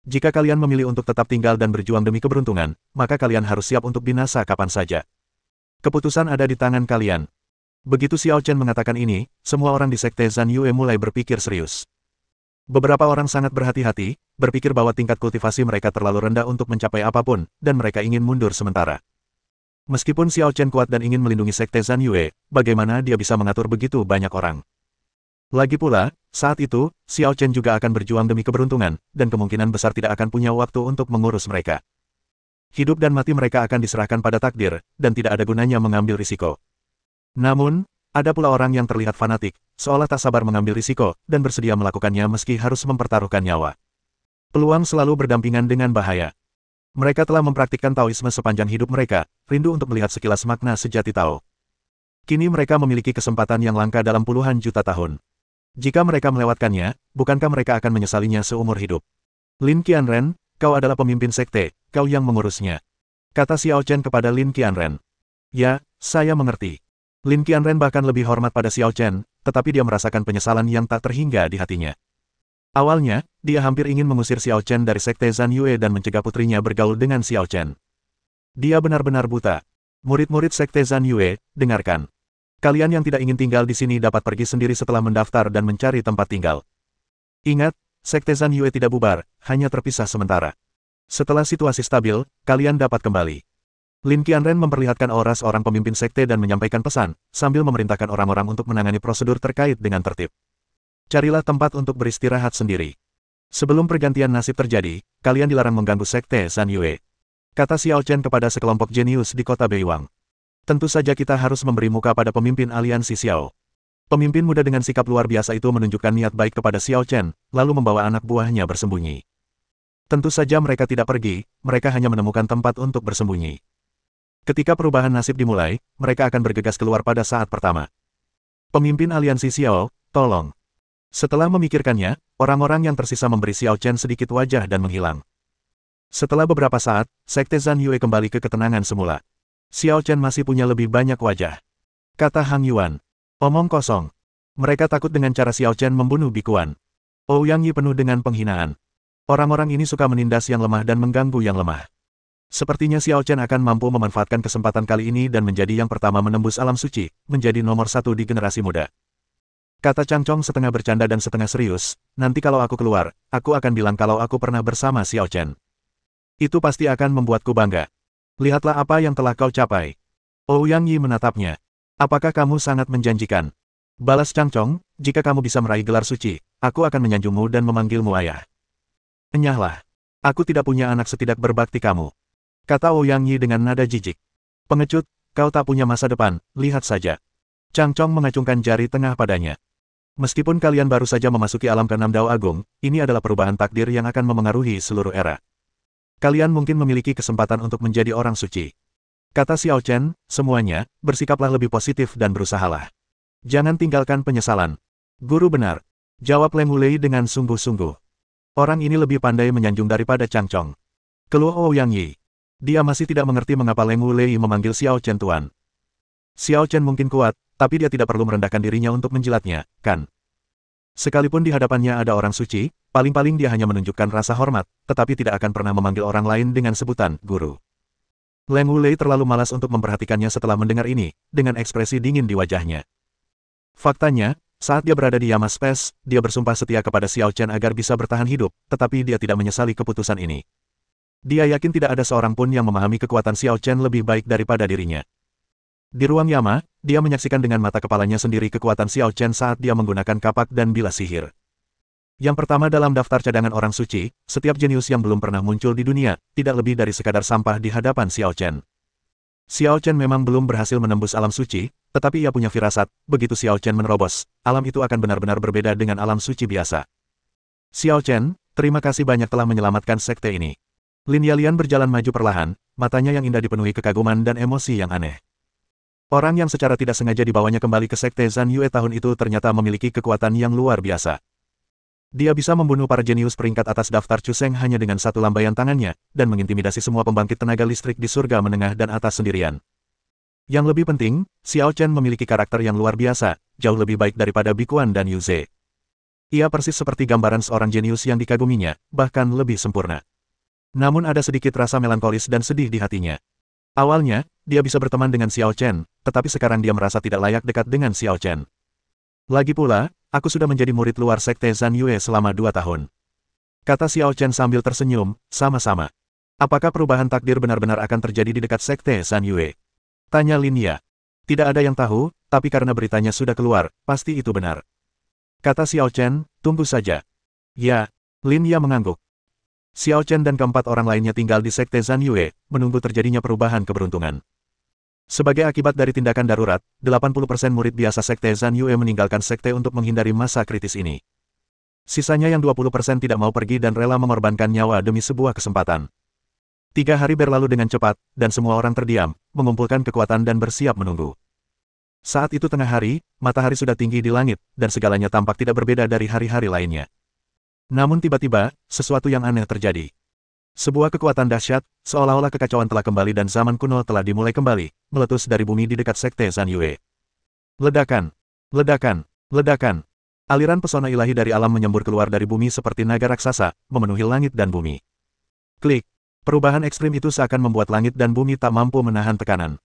Jika kalian memilih untuk tetap tinggal dan berjuang demi keberuntungan, maka kalian harus siap untuk binasa kapan saja. Keputusan ada di tangan kalian. Begitu Xiao Chen mengatakan ini, semua orang di Sekte Zhan Yue mulai berpikir serius. Beberapa orang sangat berhati-hati, berpikir bahwa tingkat kultivasi mereka terlalu rendah untuk mencapai apapun, dan mereka ingin mundur sementara. Meskipun Xiao Chen kuat dan ingin melindungi Sekte Zhan Yue, bagaimana dia bisa mengatur begitu banyak orang? Lagi pula, saat itu, Xiao Chen juga akan berjuang demi keberuntungan, dan kemungkinan besar tidak akan punya waktu untuk mengurus mereka. Hidup dan mati mereka akan diserahkan pada takdir, dan tidak ada gunanya mengambil risiko. Namun, ada pula orang yang terlihat fanatik, seolah tak sabar mengambil risiko, dan bersedia melakukannya meski harus mempertaruhkan nyawa. Peluang selalu berdampingan dengan bahaya. Mereka telah mempraktikkan Taoisme sepanjang hidup mereka, rindu untuk melihat sekilas makna sejati Tao. Kini mereka memiliki kesempatan yang langka dalam puluhan juta tahun. Jika mereka melewatkannya, bukankah mereka akan menyesalinya seumur hidup? Lin Qianren, kau adalah pemimpin sekte, kau yang mengurusnya. Kata Xiao Chen kepada Lin Qianren. Ya, saya mengerti. Lin Qianren bahkan lebih hormat pada Xiao Chen, tetapi dia merasakan penyesalan yang tak terhingga di hatinya. Awalnya, dia hampir ingin mengusir Xiao Chen dari Sekte Zhan Yue dan mencegah putrinya bergaul dengan Xiao Chen. Dia benar-benar buta. Murid-murid Sekte Zhan Yue, dengarkan. Kalian yang tidak ingin tinggal di sini dapat pergi sendiri setelah mendaftar dan mencari tempat tinggal. Ingat, Sekte Zhan Yue tidak bubar, hanya terpisah sementara. Setelah situasi stabil, kalian dapat kembali. Lin Qianren memperlihatkan aura seorang pemimpin sekte dan menyampaikan pesan, sambil memerintahkan orang-orang untuk menangani prosedur terkait dengan tertib. Carilah tempat untuk beristirahat sendiri. Sebelum pergantian nasib terjadi, kalian dilarang mengganggu Sekte Zhan Yue. Kata Xiao Chen kepada sekelompok jenius di kota Beiwang. Tentu saja kita harus memberi muka pada pemimpin aliansi Xiao. Pemimpin muda dengan sikap luar biasa itu menunjukkan niat baik kepada Xiao Chen, lalu membawa anak buahnya bersembunyi. Tentu saja mereka tidak pergi, mereka hanya menemukan tempat untuk bersembunyi. Ketika perubahan nasib dimulai, mereka akan bergegas keluar pada saat pertama. Pemimpin aliansi Xiao, tolong. Setelah memikirkannya, orang-orang yang tersisa memberi Xiao Chen sedikit wajah dan menghilang. Setelah beberapa saat, Sekte Zhan Yue kembali ke ketenangan semula. Xiao Chen masih punya lebih banyak wajah. Kata Hang Yuan. Omong kosong. Mereka takut dengan cara Xiao Chen membunuh bikuan. Ouyang Yi penuh dengan penghinaan. Orang-orang ini suka menindas yang lemah dan mengganggu yang lemah. Sepertinya Xiao Chen akan mampu memanfaatkan kesempatan kali ini dan menjadi yang pertama menembus alam suci, menjadi nomor satu di generasi muda. Kata Chang Chong setengah bercanda dan setengah serius, nanti kalau aku keluar, aku akan bilang kalau aku pernah bersama Xiao Chen. Itu pasti akan membuatku bangga. Lihatlah apa yang telah kau capai. Ouyang Yi menatapnya. Apakah kamu sangat menjanjikan? Balas Chang Chong, jika kamu bisa meraih gelar suci, aku akan menyanjungmu dan memanggilmu ayah. Enyahlah. Aku tidak punya anak setidak berbakti kamu. Kata Ouyang Yi dengan nada jijik. Pengecut, kau tak punya masa depan, lihat saja. Chang Chong mengacungkan jari tengah padanya. Meskipun kalian baru saja memasuki alam ke-6 Dao Agung, ini adalah perubahan takdir yang akan memengaruhi seluruh era. Kalian mungkin memiliki kesempatan untuk menjadi orang suci. Kata Xiao Chen, semuanya, bersikaplah lebih positif dan berusahalah. Jangan tinggalkan penyesalan. Guru benar. Jawab Leng Wulei dengan sungguh-sungguh. Orang ini lebih pandai menyanjung daripada Chang Chong. Keluh Ouyang Yi. Dia masih tidak mengerti mengapa Leng Wulei memanggil Xiao Chen tuan. Xiao Chen mungkin kuat, tapi dia tidak perlu merendahkan dirinya untuk menjilatnya, kan? Sekalipun di hadapannya ada orang suci, paling-paling dia hanya menunjukkan rasa hormat, tetapi tidak akan pernah memanggil orang lain dengan sebutan guru. Leng Wulei terlalu malas untuk memperhatikannya setelah mendengar ini, dengan ekspresi dingin di wajahnya. Faktanya, saat dia berada di Yama Space, dia bersumpah setia kepada Xiao Chen agar bisa bertahan hidup, tetapi dia tidak menyesali keputusan ini. Dia yakin tidak ada seorang pun yang memahami kekuatan Xiao Chen lebih baik daripada dirinya. Di ruang Yama, dia menyaksikan dengan mata kepalanya sendiri kekuatan Xiao Chen saat dia menggunakan kapak dan bilas sihir. Yang pertama dalam daftar cadangan orang suci, setiap jenius yang belum pernah muncul di dunia, tidak lebih dari sekadar sampah di hadapan Xiao Chen. Xiao Chen memang belum berhasil menembus alam suci, tetapi ia punya firasat, begitu Xiao Chen menerobos, alam itu akan benar-benar berbeda dengan alam suci biasa. Xiao Chen, terima kasih banyak telah menyelamatkan sekte ini. Lin Yalian berjalan maju perlahan, matanya yang indah dipenuhi kekaguman dan emosi yang aneh. Orang yang secara tidak sengaja dibawanya kembali ke sekte Zhan Yue tahun itu ternyata memiliki kekuatan yang luar biasa. Dia bisa membunuh para jenius peringkat atas daftar Chuseng hanya dengan satu lambaian tangannya, dan mengintimidasi semua pembangkit tenaga listrik di surga menengah dan atas sendirian. Yang lebih penting, Xiao Chen memiliki karakter yang luar biasa, jauh lebih baik daripada Bikuan dan Yu Ze. Ia persis seperti gambaran seorang jenius yang dikaguminya, bahkan lebih sempurna. Namun ada sedikit rasa melankolis dan sedih di hatinya. Awalnya, dia bisa berteman dengan Xiao Chen, tetapi sekarang dia merasa tidak layak dekat dengan Xiao Chen. Lagi pula, aku sudah menjadi murid luar sekte Zhan Yue selama 2 tahun. Kata Xiao Chen sambil tersenyum, sama-sama. Apakah perubahan takdir benar-benar akan terjadi di dekat sekte Zhan Yue? Tanya Lin Ya. Tidak ada yang tahu, tapi karena beritanya sudah keluar, pasti itu benar. Kata Xiao Chen, tunggu saja. Ya, Lin Ya mengangguk. Xiao Chen dan keempat orang lainnya tinggal di sekte Zhan Yue, menunggu terjadinya perubahan keberuntungan. Sebagai akibat dari tindakan darurat, 80% murid biasa sekte Zhan Yue meninggalkan sekte untuk menghindari masa kritis ini. Sisanya yang 20% tidak mau pergi dan rela mengorbankan nyawa demi sebuah kesempatan. 3 hari berlalu dengan cepat, dan semua orang terdiam, mengumpulkan kekuatan dan bersiap menunggu. Saat itu tengah hari, matahari sudah tinggi di langit, dan segalanya tampak tidak berbeda dari hari-hari lainnya. Namun tiba-tiba, sesuatu yang aneh terjadi. Sebuah kekuatan dahsyat, seolah-olah kekacauan telah kembali dan zaman kuno telah dimulai kembali, meletus dari bumi di dekat sekte Zhan Yue. Ledakan! Ledakan! Ledakan! Aliran pesona ilahi dari alam menyembur keluar dari bumi seperti naga raksasa, memenuhi langit dan bumi. Klik! Perubahan ekstrim itu seakan membuat langit dan bumi tak mampu menahan tekanan.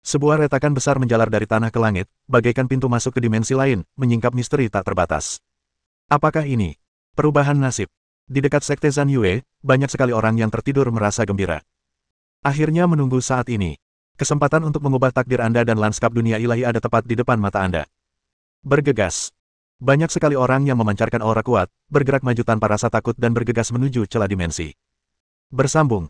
Sebuah retakan besar menjalar dari tanah ke langit, bagaikan pintu masuk ke dimensi lain, menyingkap misteri tak terbatas. Apakah ini perubahan nasib? Di dekat sekte Zhan Yue, banyak sekali orang yang tertidur merasa gembira. Akhirnya menunggu saat ini. Kesempatan untuk mengubah takdir Anda dan lanskap dunia ilahi ada tepat di depan mata Anda. Bergegas. Banyak sekali orang yang memancarkan aura kuat, bergerak maju tanpa rasa takut dan bergegas menuju celah dimensi. Bersambung.